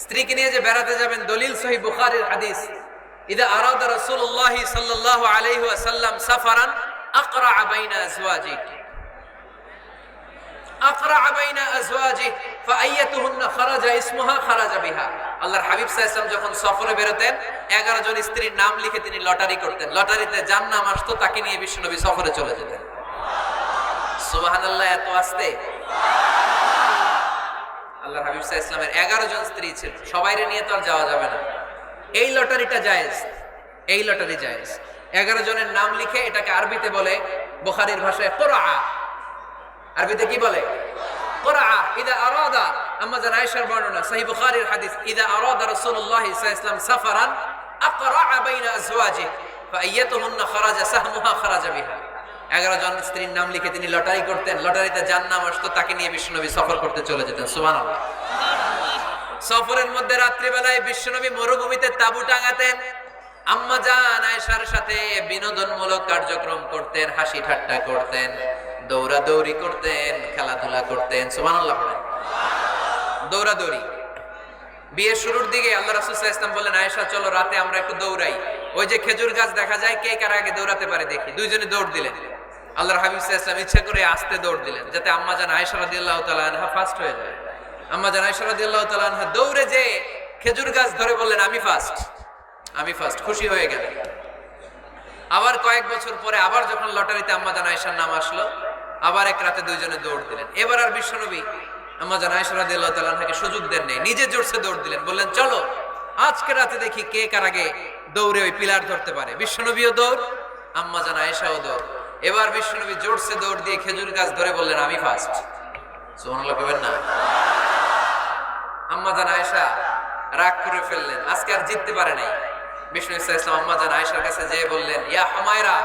স্ত্রীকে নিয়ে যে বেড়াতে যাবেন, দলিল সহিহ বুখারীর হাদিস, ইদা আরাদা রাসূলুল্লাহ সাল্লাল্লাহু আলাইহি ওয়াসাল্লাম সাফারান আকরা বাইনা আজওয়াজিহি, আকরা বাইনা আজওয়াজিহি ফাআইয়াতুহুন্না খারাজা ইসমুহা খারাজা বিহা। আল্লাহর হাবিব সাল্লাল্লাহু আলাইহি ওয়াসাল্লাম যখন সফরে বেরোতেন, 11 জন স্ত্রীর নাম লিখে তিনি লটারি করতেন। লটারিতে যার নাম আসতো তাকে নিয়ে বিশ্বনবী সফরে চলে যেতেন। সুবহানাল্লাহ, এত আস্তে। আল্লাহর হাবিব সাল্লাল্লাহু আলাইহি ওয়াসাল্লামের 11 জন স্ত্রী ছিল, সবাইরে নিয়ে তো আর যাওয়া যাবে না। এই লটারিটা জায়েজ, এই লটারি জায়েজ। 11 জনের নাম লিখে, এটাকে আরবিতে বলে, বুখারীর ভাষায় কুরআ। আরবিতে কি বলে? কুরআ। ইদা আরাদা, আম্মা জান আয়েশার বর্ণনা, সহিহ বুখারীর হাদিস, ইদা আরাদা রাসূলুল্লাহ সাল্লাল্লাহু আলাইহি ওয়াসাল্লাম সাফারান আকরা বাইনা আজওয়াজিহি ফাআইয়াতুহুন্না খারাজা সাহমুহা খারাজা বিহা। 11 জন স্ত্রীর নাম লিখে তিনি লটারি করতেন, লটারিতে যার নাম আসতো তাকে নিয়ে বিশ্বনবী সফর করতে চলে যেতেন। সুবহানাল্লাহ। সফরের মধ্যে রাত্রিবেলায় বিশ্বনবী মরুভূমিতে তাঁবু টাঙাতেন, আম্মা জান আয়েশার সাথে বিনোদনমূলক কার্যক্রম করতেন, হাসি ঠাট্টা করতেন, দৌড়াদৌড়ি করতেন, খেলাধুলা করতেন। সুবহানাল্লাহ। দৌড়াদৌড়ি। বিয়ের শুরুর দিকে আল্লাহ রাসূল সাল্লাল্লাহু আলাইহি ওয়াসাল্লাম বললেন, আয়েশা চলো রাতে আমরা একটু দৌড়াই, ওই যে খেজুর গাছ দেখা যায়, কে কার আগে দৌড়াতে পারে দেখি। দুইজনে দৌড় দিলেন। আল্লাহর হাবিব সাল্লাল্লাহু আলাইহি ওয়াসাল্লাম ইচ্ছা করে আস্তে দৌড় দিলেন, যাতে আম্মা জান আয়েশা রাদিয়াল্লাহু তাআলা আনহা ফার্স্ট হয়ে যায়। আম্মা জান আয়েশা রাদিয়াল্লাহু তাআলা আনহা দৌড়ে যে খেজুর গাছ ধরে বললেন, আমি ফার্স্ট, আমি ফার্স্ট, খুশি হয়ে গেলেন। আবার কয়েক বছর পরে আবার যখন লটারিতে আম্মা জান আয়েশার নাম আসলো, আবার এক রাতে দুইজনে দৌড় দিলেন। এবার আর বিশ্বনবী আম্মা জান আয়েশা রাদিয়াল্লাহু তাআলা আনহাকে সুযোগ দেন নাই, নিজে জোরসে দৌড় দিলেন, বললেন চলো আজকে রাতে দেখি কে কার আগে দৌড়ে ওই পিলার ধরতে পারে। বিশ্বনবীও দৌড়, আম্মা জান আয়েশাও দৌড়। এবার বিশ্বনবী জোরসে দৌড় দিয়ে খেজুর গাছ ধরে বললেন, আমি ফার্স্ট। সুবহানাল্লাহ কইবেন না? আম্মা জান আয়েশা রাগ করে ফেললেন, আজকে আর জিততে পারে নাই। বিষ্ণু ইসা ইসলাম আম্মা জান আয়েশার কাছে যেয়ে বললেন, ইয়া হুমায়রা,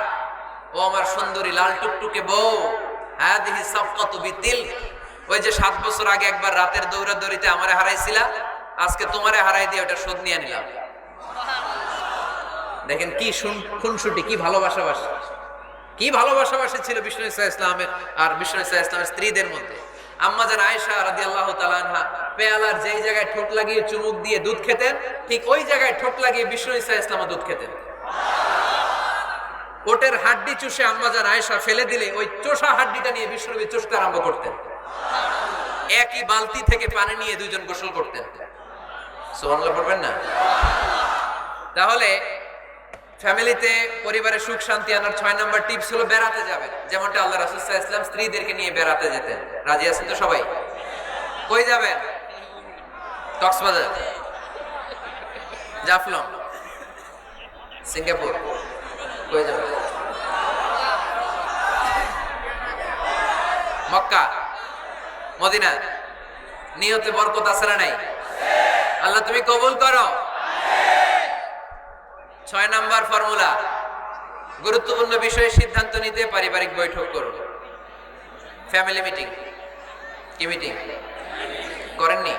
ও ও আমার সুন্দরী লাল টুকটুকে বউ, হাদিহি সাফকাতু বিতিল, ওই যে 7 বছর আগে একবার রাতের দৌড়াদৌড়িতে আমারে হারাইছিলা, আজকে তোমারে হারাই দিয়ে ওটা শোধ নিয়ে নিলাম। দেখেন কি খুনসুটি, কি ভালোবাসাবাসি, কি ভালোবাসাবাসি ছিল বিষ্ণু ইসা ইসলামের আর বিষ্ণু ইসা ইসলামের স্ত্রীদের মধ্যে। আম্মা জান আয়েশা রাদিয়াল্লাহু তাআলা আনহা পেয়ালার যেই জায়গায় ঠোঁট লাগিয়ে চুমুক দিয়ে দুধ খেতেন, ঠিক ওই জায়গায় ঠোঁট লাগিয়ে বিষ্ণু ইসা ইসলামও দুধ খেতেন। ওটের হাড্ডি চুষে আম্মা জান আয়েশা ফেলে দিলে ওই চোষা হাড্ডিটা নিয়ে বিষ্ণুনবী চুষতে আরম্ভ করতেন। একই বালতি থেকে পানি নিয়ে দুইজন গোসল করতেন। সুবহানাল্লাহ পড়বেন না? তাহলে ফ্যামিলিতে পরিবারে সুখ শান্তি আনার 6 নম্বর টিপস হলো বেড়াতে যাবেন, যেমনটা আল্লাহ রাসূল সাল্লাল্লাহু আলাইহি ওয়াসাল্লাম স্ত্রীদেরকে নিয়ে বেড়াতে যেতেন। রাজি আছেন তো সবাই? কই যাবেন? কক্সবাজার, জাফলং, সিঙ্গাপুর, কই যাবেন? মক্কা, মদিনা। নিয়তে বরকত আছে না নাই? আল্লাহ তুমি কবুল করো। 6 নাম্বার ফর্মুলা, গুরুত্বপূর্ণ বিষয়ে সিদ্ধান্ত নিতে পারিবারিক বৈঠক করুন। Family meeting. কি মিটিং করেননি?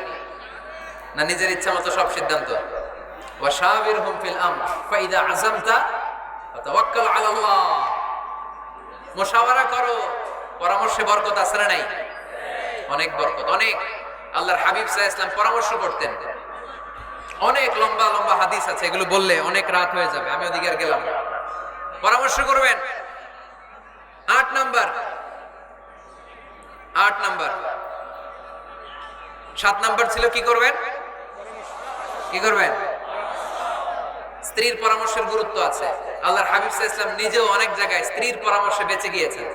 না নিজের ইচ্ছা মতো সব সিদ্ধান্ত? ওয়াশাবিরহুম ফিল আমর ফাইদা আযামতা ফাতাওয়াক্কাল আলাল্লাহ। মুশাওয়ারা করো, পরামর্শে বরকত আছে না নাই? অনেক বরকত, অনেক। আল্লাহর হাবিব সাল্লাল্লাহু আলাইহি ওয়াসাল্লাম পরামর্শ করতেন। অনেক লম্বা লম্বা হাদিস আছে, এগুলো বললে অনেক রাত হয়ে যাবে, আমি ওদিকে আর গেলাম না। পরামর্শ করবেন। 8 নাম্বার, 7 নাম্বার ছিল কি করবেন? কি করবেন? স্ত্রীর পরামর্শের গুরুত্ব আছে। আল্লাহর হাবিব সাল্লাল্লাহু আলাইহি ওয়াসাল্লাম নিজেও অনেক জায়গায় স্ত্রীর পরামর্শে বেঁচে গিয়েছেন।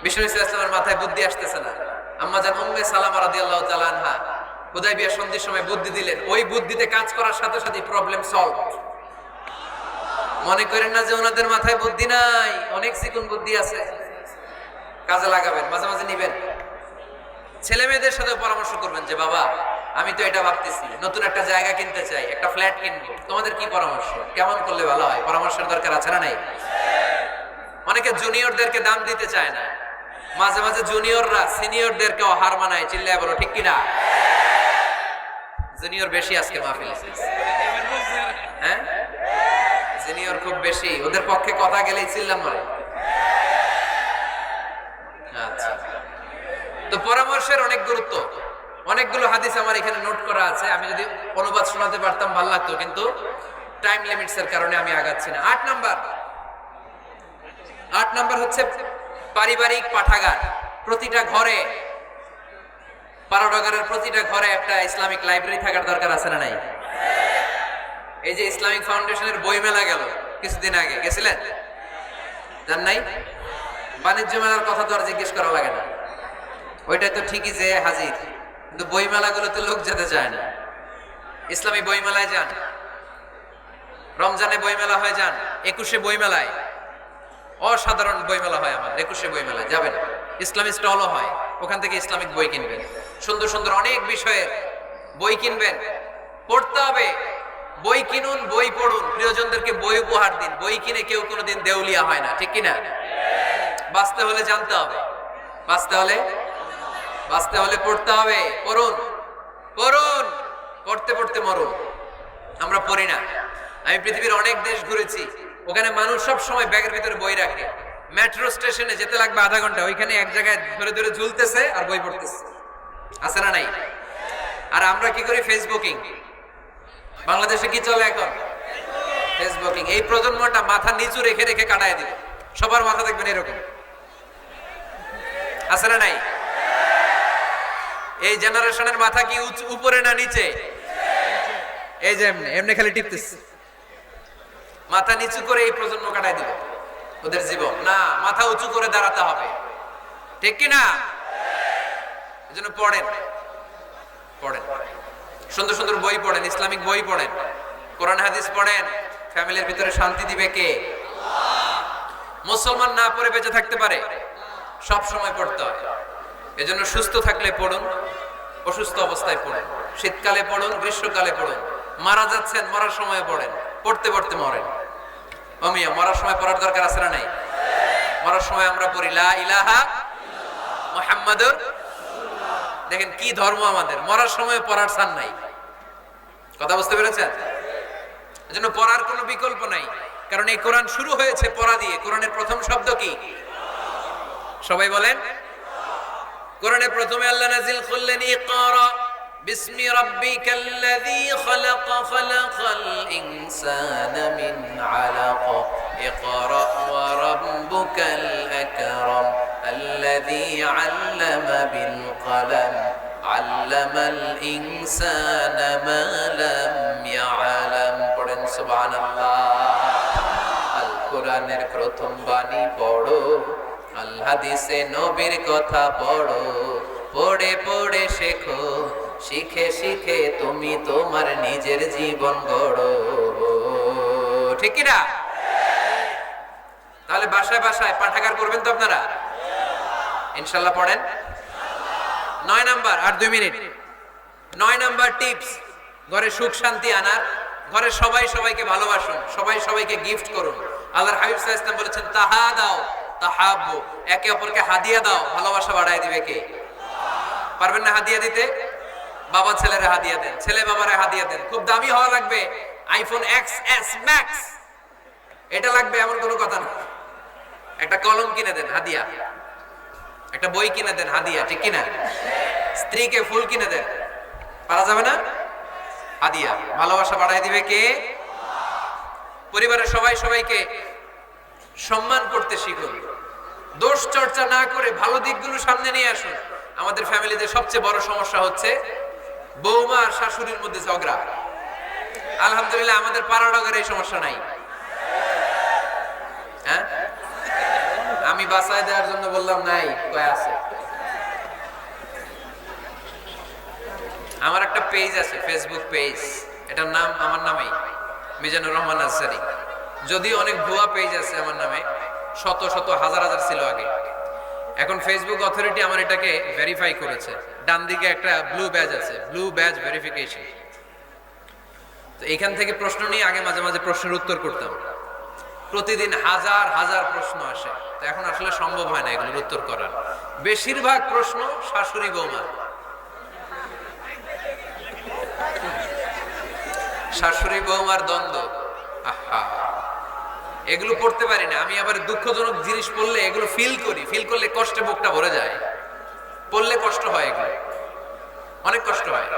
বিষ্ণু সাল্লাল্লাহু আলাইহি ওয়াসাল্লামের মাথায় বুদ্ধি আসতেছে না, আম্মা জান উম্মে সালামা রাদিয়াল্লাহু তাআলা আনহা হুদায়বিয়া সন্ধির সময় বুদ্ধি দিলেন। ওই বুদ্ধিতে কাজ করার সাথে সাথে প্রবলেম সলভ। মনে করেন না যে ওনাদের মাথায় বুদ্ধি নাই, অনেক চিকন বুদ্ধি আছে, কাজে লাগাবেন, মাঝে মাঝে নিবেন। ছেলে মেয়েদের সাথে পরামর্শ করবেন যে বাবা আমি তো এটা ভাবতেছি, নতুন একটা জায়গা কিনতে চাই, একটা ফ্ল্যাট কিনবো, তোমাদের কি পরামর্শ, কেমন করলে ভালো হয়? পরামর্শের দরকার আছে না নাই? অনেকে জুনিয়রদেরকে দাম দিতে চায় না, মাঝে মাঝে জুনিয়ররা সিনিয়রদেরকেও হার মানায়। চিল্লায় বলো ঠিক কিনা? জুনিয়র বেশি আজকে মাহফিলে, হ্যাঁ জুনিয়র খুব বেশি, ওদের পক্ষে কথা গেলেই চিল্লাম মারে। আচ্ছা, তো পরামর্শের অনেক গুরুত্ব। অনেকগুলো হাদিস আমার এখানে নোট করা আছে, আমি যদি অনুবাদ শোনাতে পারতাম ভালো লাগতো, কিন্তু টাইম লিমিটস এর কারণে আমি আগাচ্ছি না। 8 নাম্বার হচ্ছে পারিবারিক পাঠাগার। প্রতিটা ঘরে, পাড়াগারের প্রতিটা ঘরে একটা ইসলামিক লাইব্রেরি থাকার দরকার আছে না নাই? এই যে ইসলামিক ফাউন্ডেশনের বই মেলা গেল কিছুদিন আগে, গেছিলেন? জান নাই? বাণিজ্য মেলার কথা তো আর জিজ্ঞেস করা লাগে না, ওইটা তো ঠিকই যে হাজির, কিন্তু বই মেলাগুলোতে লোক যেতে চায় না। ইসলামী বই মেলায় যান, রমজানে বই মেলা হয় যান, 21শে বই মেলায়, অসাধারণ বই মেলা হয় আমার 21শে বই মেলায় যাবেন। ইসলামী স্টলও হয়, ওখান থেকে ইসলামিক বই কিনবেন, সুন্দর সুন্দর অনেক বিষয়ের বই কিনবেন। পড়তে হবে, বই কিনুন, বই পড়ুন, প্রিয়জনদেরকে বই উপহার দিন। বই কিনে কেউ কোনোদিন দেউলিয়া হয় না, ঠিক কিনা? বাঁচতে হলে জানতে হবে, বাঁচতে হলে পড়তে হবে। পড়ুন, পড়তে পড়তে মরুন। আমরা পড়ি না। আমি পৃথিবীর অনেক দেশ ঘুরেছি, ওখানে মানুষ সব সময় ব্যাগের ভিতরে বই রাখে। মেট্রো স্টেশনে যেতে লাগবে আধা ঘন্টা, ওইখানে এক জায়গায় ধরে ধরে ঝুলতেছে আর বই পড়তেছে, আছে না নাই? আর আমরা কি করি? ফেসবুকিং। বাংলাদেশে কি চলে এখন? ফেসবুকিং। এই প্রজন্মটা মাথা নিচু রেখে রেখে কাটায় দিবে, সবার মাথা দেখবেন এরকম, আছে না নাই? এই জেনারেশনের মাথা কি উপরে না নিচে? এই যে এমনি খালি টিপতেছে, মাথা নিচু করে এই প্রজন্ম কাটায় দিবে ওদের জীবন। না, মাথা উঁচু করে দাঁড়াতে হবে, ঠিক কি না? এজন্য পড়েন, সুন্দর সুন্দর বই পড়েন, ইসলামিক বই পড়েন, কোরআন হাদিস পড়েন। ফ্যামিলির ভিতরে শান্তি দিবে কে? মুসলমান না পড়ে বেঁচে থাকতে পারে? সব সময় পড়তে হয়। এজন্য সুস্থ থাকলে পড়ুন, অসুস্থ অবস্থায় পড়ুন, শীতকালে পড়ুন, গ্রীষ্মকালে পড়ুন, মারা যাচ্ছেন মরার সময় পড়েন, পড়তে পড়তে মরেন। অমিয়া মরার সময় পড়ার দরকার আছে না নাই? মরার সময় আমরা পড়ি লা ইলাহা মুহাম্মাদুর। দেখেন কি ধর্ম আমাদের, মরার সময় পড়ার ছান নাই। কথা বুঝতে পেরেছেন? এজন্য পড়ার কোনো বিকল্প নাই, কারণ এই কোরআন শুরু হয়েছে পড়া দিয়ে। কোরআনের প্রথম শব্দ কি? সবাই বলেন। কোরআনে প্রথমে আল্লাহ নাজিল করলেন ইকরা বিসমি রাব্বিকাল্লাযী খালাক খালাকাল ইনসানা মিন আলাক ইকরা ওয়া রাব্বুকাল আকরাম আল্লাযী আল্লামা বিল কলম আল্লামাল ইনসানা মা লাম ইয়ালাম। পড়েন সুবহানাল্লাহ। আল কোরআনের প্রথম বাণী পড়ো, আল হাদিসে নবীর কথা পড়ো, পড়ে পড়ে শেখো, শিখে শিখে তুমি তোমার নিজের জীবন গড়ো। ঠিক কি না? তাহলে বাসায় বাসায় পাঠাগার করবেন তো আপনারা? ইনশাআল্লাহ পড়েন। 9 নাম্বার, আর 2 মিনিট। 9 নাম্বার টিপস ঘরে সুখ শান্তি আনার, ঘরে সবাই সবাইকে ভালোবাসুন, সবাই সবাইকে গিফট করুন। আল্লাহর হাবিব সাল্লাল্লাহু আলাইহি ওয়াসাল্লাম বলেছেন তাহাদাও তাহাব্বু, একে অপরকে হাদিয়া দাও, ভালোবাসা বাড়ায় দিবে কে? পারবেন না হাদিয়া দিতে? বাবা ছেলেরে হাদিয়া দেন, ছেলে বাবারে হাদিয়া দেন। খুব দামি হওয়া লাগবে, আইফোন XS Max এটা লাগবে এমন কোনো কথা না। একটা কলম কিনে দেন হাদিয়া, একটা বই কিনে দেন হাদিয়া, ঠিক কি না? স্ত্রীকে ফুল কিনে দেন, পারা যাবে না? হাদিয়া। ভালোবাসা বাড়ায় দিবে কে? পরিবারের সবাই সবাইকে সম্মান করতে শিখুন, দোষ চর্চা না করে ভালো দিকগুলো সামনে নিয়ে আসুন। আমাদের ফ্যামিলিতে সবচেয়ে বড় সমস্যা হচ্ছে বৌমা আর শাশুড়ির মধ্যে ঝগড়া। আলহামদুলিল্লাহ আমাদের পাড়াডাঙ্গার এই সমস্যা নাই। হ্যাঁ, আমি বাসায় দেওয়ার জন্য বললাম নাই, কয় আছে। আমার একটা পেজ আছে, ফেসবুক পেজ, এটার নাম আমার নামেই, মিজানুর রহমান আনসারী। যদিও অনেক ভুয়া পেজ আছে আমার নামে, শত শত হাজার হাজার ছিল আগে। এখন ফেসবুক অথরিটি আমার এটাকে ভেরিফাই করেছে। ডান দিকে একটা ব্লু ব্যাজ আছে, ব্লু ব্যাজ ভেরিফিকেশন। তো এখান থেকে প্রশ্ন নিয়ে আগে মাঝে মাঝে প্রশ্নের উত্তর করতাম। প্রতিদিন হাজার হাজার প্রশ্ন আসে, তো এখন আসলে সম্ভব হয় না এগুলোর উত্তর করার। বেশিরভাগ প্রশ্ন শাশুড়ি বৌমা, শাশুড়ি বৌমার দ্বন্দ্ব। আহা, এগুলো পড়তে পারি না আমি। আবার দুঃখজনক জিনিস পড়লে এগুলো ফিল করি, ফিল করলে কষ্টে বুকটা ভরে যায়। পড়লে কষ্ট হয়, এগুলো অনেক কষ্ট হয়।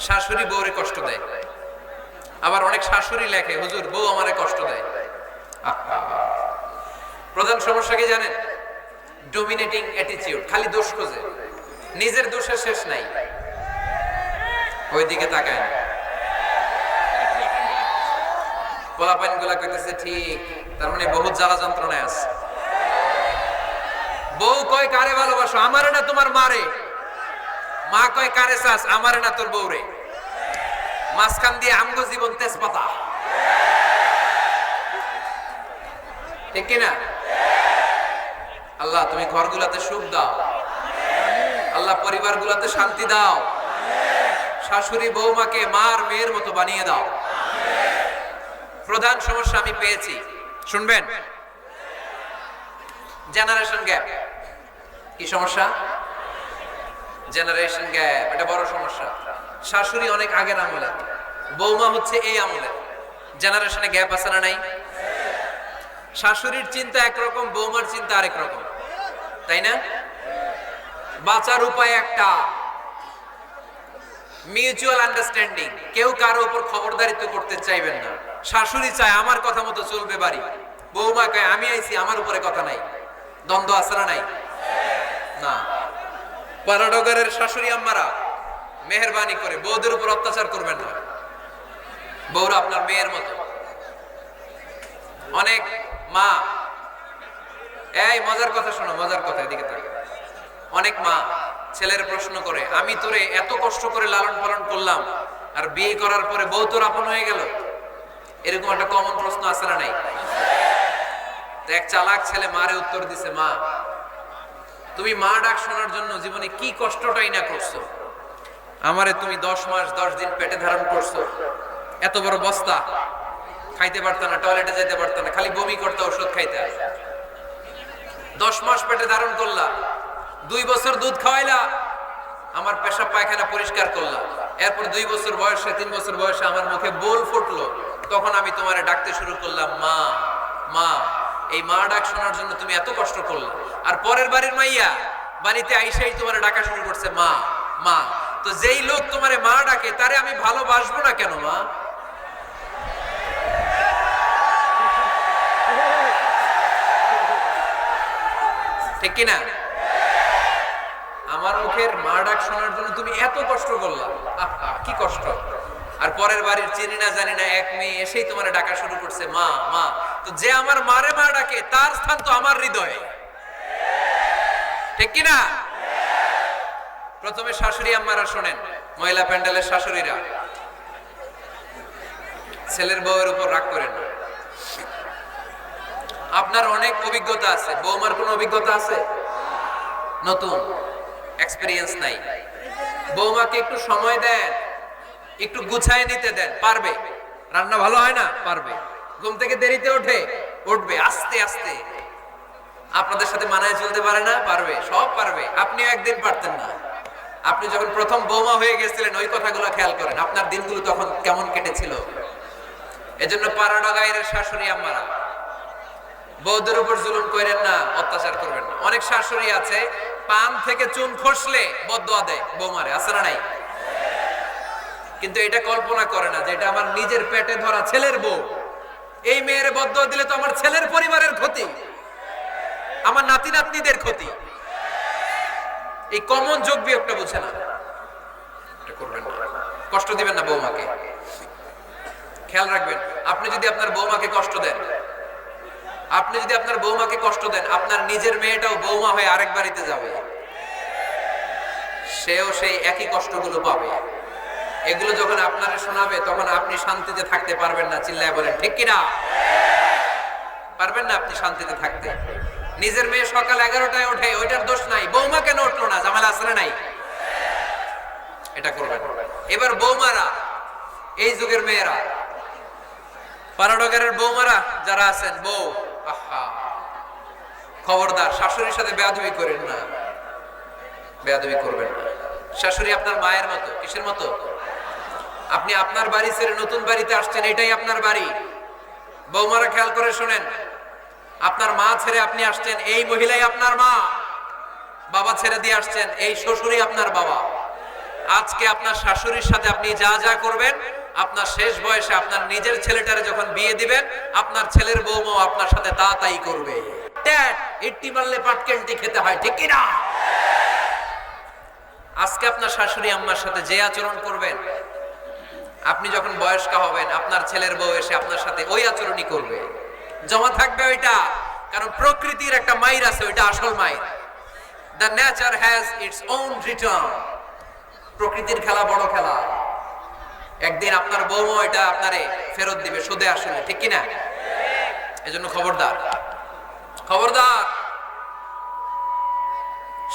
শাশুড়ি বউরে কষ্ট দেয়, আবার অনেক শাশুড়ি লেখে হুজুর বউ আমারে কষ্ট দেয়। প্রধান সমস্যা কি জানেন? ডমিনেটিং অ্যাটিটিউড, খালি দোষ খোঁজে, নিজের দোষের শেষ নাই। ওইদিকে তাকায় না। পোলাপাইন গুলা কইতেছে ঠিক, তার মানে বহুত জ্বালা যন্ত্রণায় আছে। বউ কয় কারে ভালোবাসো? আমারে না তোমার মারে। মা কয় কারে চাস? আমারে না তোর বউরে। মাঝখান দিয়ে আমগো জীবন তেজপাতা, ঠিক কিনা? আল্লাহ তুমি ঘরগুলাতে সুখ দাও, আল্লাহ পরিবারগুলাতে শান্তি দাও, শাশুড়ি বৌমাকে মার মেয়ের মতো বানিয়ে দাও। প্রধান সমস্যা আমি পেয়েছি, শুনবেন? Generation gap. কি সমস্যা? জেনারেশন গ্যাপ, এটা বড় সমস্যা। শাশুড়ি অনেক আগের আমলে, বৌমা হচ্ছে এই আমলে। জেনারেশনে গ্যাপ আছে না নাই? শাশুড়ির চিন্তা একরকম, বৌমার চিন্তা আরেক রকম, তাই না? বাঁচার উপায় একটা, মিউচুয়াল আন্ডারস্ট্যান্ডিং। কেউ কারো উপর খবরদারিত্ব করতে চাইবেন না। শাশুড়ি চায় আমার কথা মতো চলবে বাড়ি, বৌমা কয় আমি আইছি আমার উপরে কথা নাই। দ্বন্দ্ব আছে না নাই? না। পারাডগারের শাশুড়ি আম্মারা মেহেরবানি করে বউদের উপর অত্যাচার করবেন না। বউরা আপনার মেয়ের মতো। অনেক মা, এই মজার কথা শোনো, মজার কথা, এদিকে তাকাও। অনেক মা ছেলের প্রশ্ন করে আমি তোরে এত কষ্ট করে লালন পালন করলাম, আর বিয়ে করার পরে বউ তোর আপন হয়ে গেল। এরকম একটা কমন প্রশ্ন আছে না নাই? তো এক চালাক ছেলে মারে উত্তর দিছে, মা তুমি মা ডাক শোনার জন্য জীবনে কি কষ্টটাই না করছো। আমারে তুমি 10 মাস 10 দিন পেটে ধারণ করছো, এত বড় বস্তা, খাইতে পারতা না, টয়লেটে যেতে পারতা না, খালি বমি করতে, ওষুধ খাইতে। 10 মাস পেটে ধারণ করলা, 2 বছর দুধ খাওয়াইলা, আমার পেশাব পায়খানা পরিষ্কার করলা, এরপর 2 বছর বয়সে 3 বছর বয়সে আমার মুখে বোল ফুটলো, তখন আমি তোমারে ডাকতে শুরু করলাম মা মা। এই মা ডাক শোনার জন্য তুমি এত কষ্ট করলা, আর পরের বাড়ির মাইয়া বাড়িতে আইসাই তোমারে ডাকা শুরু করছে মা মা। তো যেই লোক তোমারে মা ডাকে তারে আমি ভালোবাসবো না কেন মা? ঠিক কিনা? আমার মুখের মা ডাক শোনার জন্য তুমি এত কষ্ট করলা, আহা কি কষ্ট। আর পরের বাড়ির চিনি না জানি না এক মেয়ে এসেই তোমার ডাকা শুরু করছে মা মা। তো যে আমার মারে মা ডাকে তার স্থান তো আমার হৃদয়ে, ঠিক কিনা? প্রথমে শাশুড়ি আম্মারা শোনেন, মহিলা প্যান্ডেলের শাশুড়িরা, ছেলের বউয়ের উপর রাগ করেন না। আপনার অনেক অভিজ্ঞতা আছে, বৌমার কোনো অভিজ্ঞতা আছে? নতুন এক্সপেরিয়েন্স নাই। বৌমাকে একটু সময় দেন, একটু গুছায় নিতে দেন, পারবে। রান্না ভালো হয় না, পারবে। ঘুম থেকে দেরিতে ওঠে, উঠবে আস্তে আস্তে। আপনাদের সাথে মানায় চলতে পারে না, পারবে, সব পারবে। আপনিও একদিন পারতেন না। আপনি যখন প্রথম বৌমা হয়ে গেছিলেন ওই কথাগুলো খেয়াল করেন, আপনার দিনগুলো তখন কেমন কেটেছিল। এজন্য পাড়াডাঙ্গাইয়ের শাশুড়ি আম্মারা, বউদের উপর জুলুম করেন না, অত্যাচার করবেন না। অনেক শাশুড়ি আছে পান থেকে চুন খসলে বদদোয়া দেয় বৌমারে, আছে না নাই? কিন্তু এটা কল্পনা করে না যে এটা আমার নিজের পেটে ধরা ছেলের বউ। এই মেয়ের বদদোয়া দিলে তো আমার ছেলের পরিবারের ক্ষতি, আমার নাতি নাতনিদের ক্ষতি। এই কমন যোগ বিয়োগটা বুঝে না, এটা করবেন না। কষ্ট দিবেন না বৌমাকে, খেয়াল রাখবেন। আপনি যদি আপনার বৌমাকে কষ্ট দেন, আপনি যদি আপনার বৌমাকে কষ্ট দেন, আপনার নিজের মেয়েটাও বৌমা হয়ে আরেক বাড়িতে যাবে, সেও সেই একই কষ্টগুলো পাবে। এগুলো যখন আপনারা শোনাবে তখন আপনি শান্তিতে থাকতে পারবেন না। চিল্লায় বলেন ঠিক কিনা? পারবেন না আপনি শান্তিতে থাকতে। নিজের মেয়ে সকাল 11টায় ওঠে, ওইটার দোষ নাই, বৌমা কেন উঠলো না, ঝামেলা আসলে নাই, এটা করবেন। এবার বৌমারা, এই যুগের মেয়েরা, পাড়াডাঙ্গার বৌমারা যারা আছেন, বউ আহা খবরদার শাশুড়ির সাথে বেয়াদবি করেন না, বেয়াদবি করবেন না। শাশুড়ি আপনার মায়ের মতো। কিসের মতো? আপনি আপনার বাড়ি ছেড়ে নতুন বাড়িতে আসছেন, এটাই আপনার বাড়ি। বৌমারা খেয়াল করে শোনেন, আপনার মা ছেড়ে আপনি আসছেন, এই মহিলাই আপনার মা। বাবা ছেড়ে দিয়ে আসছেন, এই শ্বশুরই আপনার বাবা। আজকে আপনার শাশুড়ির সাথে আপনি যা যা করবেন, আপনার শেষ বয়সে আপনার নিজের ছেলেটারে যখন বিয়ে দিবেন, আপনার ছেলের বৌমাও আপনার সাথে তা তাই করবে। ইট্টি মারলে পাটকেলটি খেতে হয়, ঠিক কিনা? আজকে আপনার শাশুড়ি আম্মার সাথে যে আচরণ করবেন, আপনি যখন বয়স্ক হবেন আপনার ছেলের বউ এসে আপনার সাথে ওই আচরণই করবে। জমা থাকবে ওইটা, কারণ প্রকৃতির একটা মাইর আছে, ওইটা আসল মাইর। The nature has its own return. প্রকৃতির খেলা বড় খেলা। একদিন আপনার বউমা এটা আপনারে ফেরত দিবে, সুদে আসলে, ঠিক কিনা? এজন্য খবরদার, খবরদার।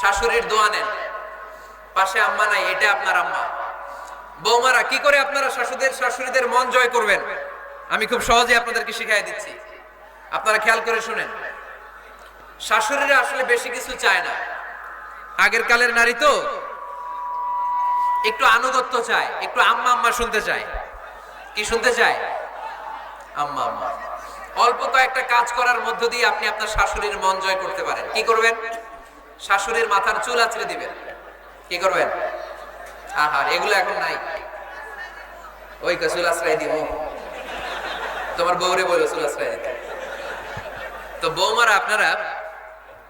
শাশুড়ির দোয়া নেন, পাশে আম্মা নাই, এটা আপনার আম্মা। বৌমারা কি করে আপনারা শাশুড়িদের মন জয় করবেন, আমি খুব সহজে আপনাদেরকে শিখিয়ে দিচ্ছি। আপনারা খেয়াল করে শুনেন। শাশুড়িরা আসলে বেশি কিছু চায় না। আগের কালের নারী তো একটু আনুগত্য চায়, একটু আম্মা আম্মা শুনতে চায়। কি শুনতে চায়? আম্মা আম্মা। অল্প কয়েকটা কাজ করার মধ্য দিয়ে আপনি আপনার শাশুড়ির মন জয় করতে পারেন। কি করবেন? শাশুড়ির মাথার চুল আঁচড়ে দিবেন। কি করবেন? আহার, এগুলো এখন নাই। ওই চুল আশ্রয় দিব, তোমার বউরে বলো চুল আশ্রয় দিতে। তো বৌমারা আপনারা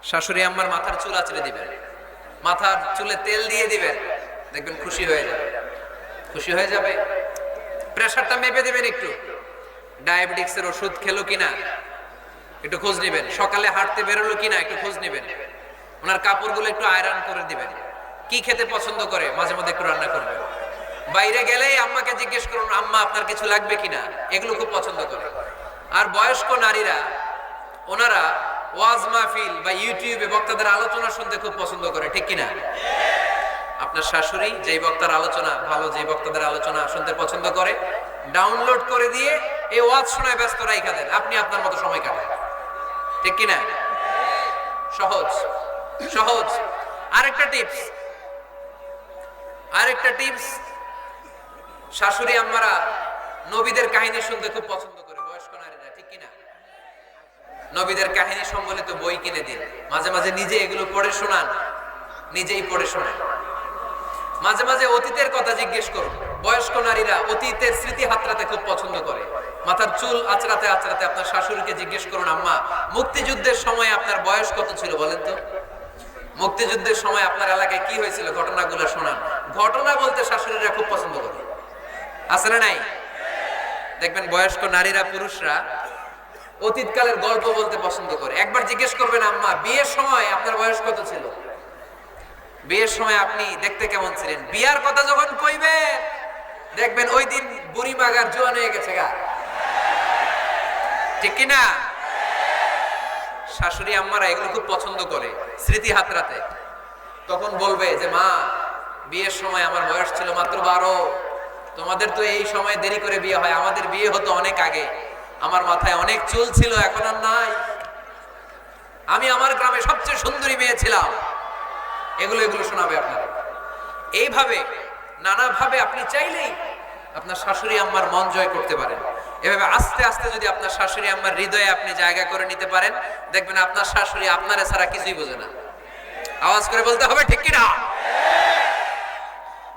শাশুড়ি আম্মার মাথার চুল আঁচড়ে দিবেন, মাথার চুলে তেল দিয়ে দিবেন, দেখবেন খুশি হয়ে যাবে, খুশি হয়ে যাবে। প্রেসারটা মেপে দিবেন, একটু ডায়াবেটিক্সের ওষুধ খেলো কিনা একটু খোঁজ নিবেন, সকালে হাঁটতে বেরোলো কিনা একটু খোঁজ নিবেন, ওনার কাপড়গুলো একটু আয়রন করে দিবেন। কি খেতে পছন্দ করে মাঝে মধ্যে একটু রান্না করবেন। বাইরে গেলেই আম্মাকে জিজ্ঞেস করুন, আম্মা আপনার কিছু লাগবে কিনা, এগুলো খুব পছন্দ করে। আর বয়স্ক নারীরা, ওনারা ওয়াজ মাহফিল বা ইউটিউবে বক্তাদের আলোচনা শুনতে খুব পছন্দ করে, ঠিক কিনা? আপনার শাশুড়ি যেই বক্তার আলোচনা ভালো, যেই বক্তাদের আলোচনা শুনতে পছন্দ করে, ডাউনলোড করে দিয়ে এই ওয়াজ শোনায় ব্যস্ত রাইখা দেন, আপনি আপনার মতো সময় কাটান, ঠিক কিনা? সহজ সহজ। আরেকটা টিপস, শাশুড়ি আম্মারা নবীদের কাহিনী শুনতে খুব পছন্দ করে, বয়স্ক নারীরা, ঠিক কিনা? নবীদের কাহিনী সম্বলিত বই কিনে দিন, মাঝে মাঝে নিজে এগুলো পড়ে শোনান, নিজেই পড়ে শোনান। মাঝে মাঝে অতীতের কথা জিজ্ঞেস করুন। বয়স্ক নারীরা অতীতের স্মৃতি হাতড়াতে খুব পছন্দ করে। মাথার চুল আঁচড়াতে আঁচড়াতে আপনার শাশুড়িকে জিজ্ঞেস করুন, আম্মা মুক্তিযুদ্ধের সময় আপনার বয়স কত ছিল বলেন তো? মুক্তিযুদ্ধের সময় আপনার এলাকায় কি হয়েছিল, ঘটনাগুলো শোনান। ঘটনা বলতে শাশুড়িরা খুব পছন্দ করে, আছে না নাই? দেখবেন বয়স্ক নারীরা, পুরুষরা অতীতকালের গল্প বলতে পছন্দ করে। একবার জিজ্ঞেস করবেন, আম্মা বিয়ের সময় আপনার বয়স কত ছিল? বিয়ের সময় আপনি দেখতে কেমন ছিলেন? বিয়ার কথা যখন কইবেন দেখবেন ওই দিন বুড়ি মাগার জোয়ান হয়ে গেছে গা, ঠিক কিনা? শাশুড়ি আম্মারা এগুলো খুব পছন্দ করে, স্মৃতি হাতড়াতে। তখন বলবে যে মা বিয়ের সময় আমার বয়স ছিল মাত্র 12, তোমাদের তো এই সময় দেরি করে বিয়ে হয়, আমাদের বিয়ে হতো অনেক আগে, আমার মাথায় অনেক চুল ছিল, এখন আর নাই, আমি আমার গ্রামে সবচেয়ে সুন্দরী মেয়ে ছিলাম। এগুলো শোনাবে আপনারা। এইভাবে নানাভাবে আপনি চাইলেই আপনার শাশুড়ি আম্মার মন জয় করতে পারেন। এভাবে আস্তে আস্তে যদি আপনার শাশুড়ি আম্মার হৃদয়ে আপনি জায়গা করে নিতে পারেন, দেখবেন আপনার শাশুড়ি আপনারে ছাড়া কিছুই বোঝে না। আওয়াজ করে বলতে হবে, ঠিক কি না?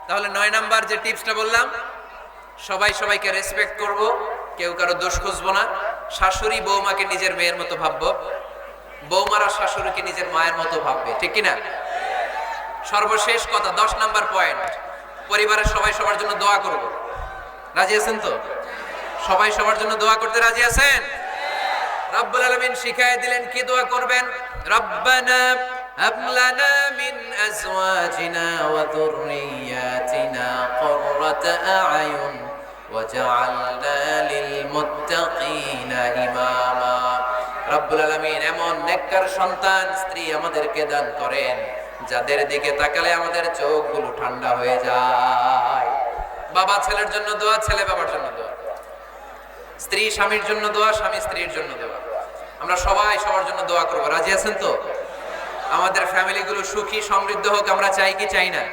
তাহলে 9 নাম্বার যে টিপসটা বললাম, সবাই সবাইকে রেসপেক্ট করব, কেউ কারো দোষ খুঁজবো না। শাশুড়ি বৌমাকে নিজের মেয়ের মতো ভাববো, বৌমারা শাশুড়িকে নিজের মায়ের মতো ভাববে, ঠিক কি না? সর্বশেষ কথা, 10 নাম্বার পয়েন্ট, পরিবারের সবাই সবার জন্য দোয়া করব। রাজি আছেন তো? সবাই সবার জন্য দোয়া করতে রাজি আছেন? রব্বুল আলামিন শিখায় দিলেন কি দোয়া করবেন। রব্বানা হাব লানা মিন আজওয়াজিনা ওয়া যুররিয়াতিনা কুররাতা আ'য়ুন ওয়াজআলনা লিল মুত্তাকিনা ইমামা। রব্বুল আলামিন এমন নেককার সন্তান স্ত্রী আমাদেরকে দান করেন যাদের দিকে তাকালে আমাদের চোখগুলো ঠান্ডা হয়ে যায়। বাবা ছেলের জন্য দোয়া, ছেলে বাবার জন্য দোয়া, স্ত্রী স্বামীর জন্য দোয়া, স্বামী স্ত্রীর জন্য দোয়া। আমরা সবাই সবার জন্য দোয়া করবো, রাজি আছেন তো? আমাদের ফ্যামিলিগুলো সুখী সমৃদ্ধ হোক, আমরা চাই কি চাই না?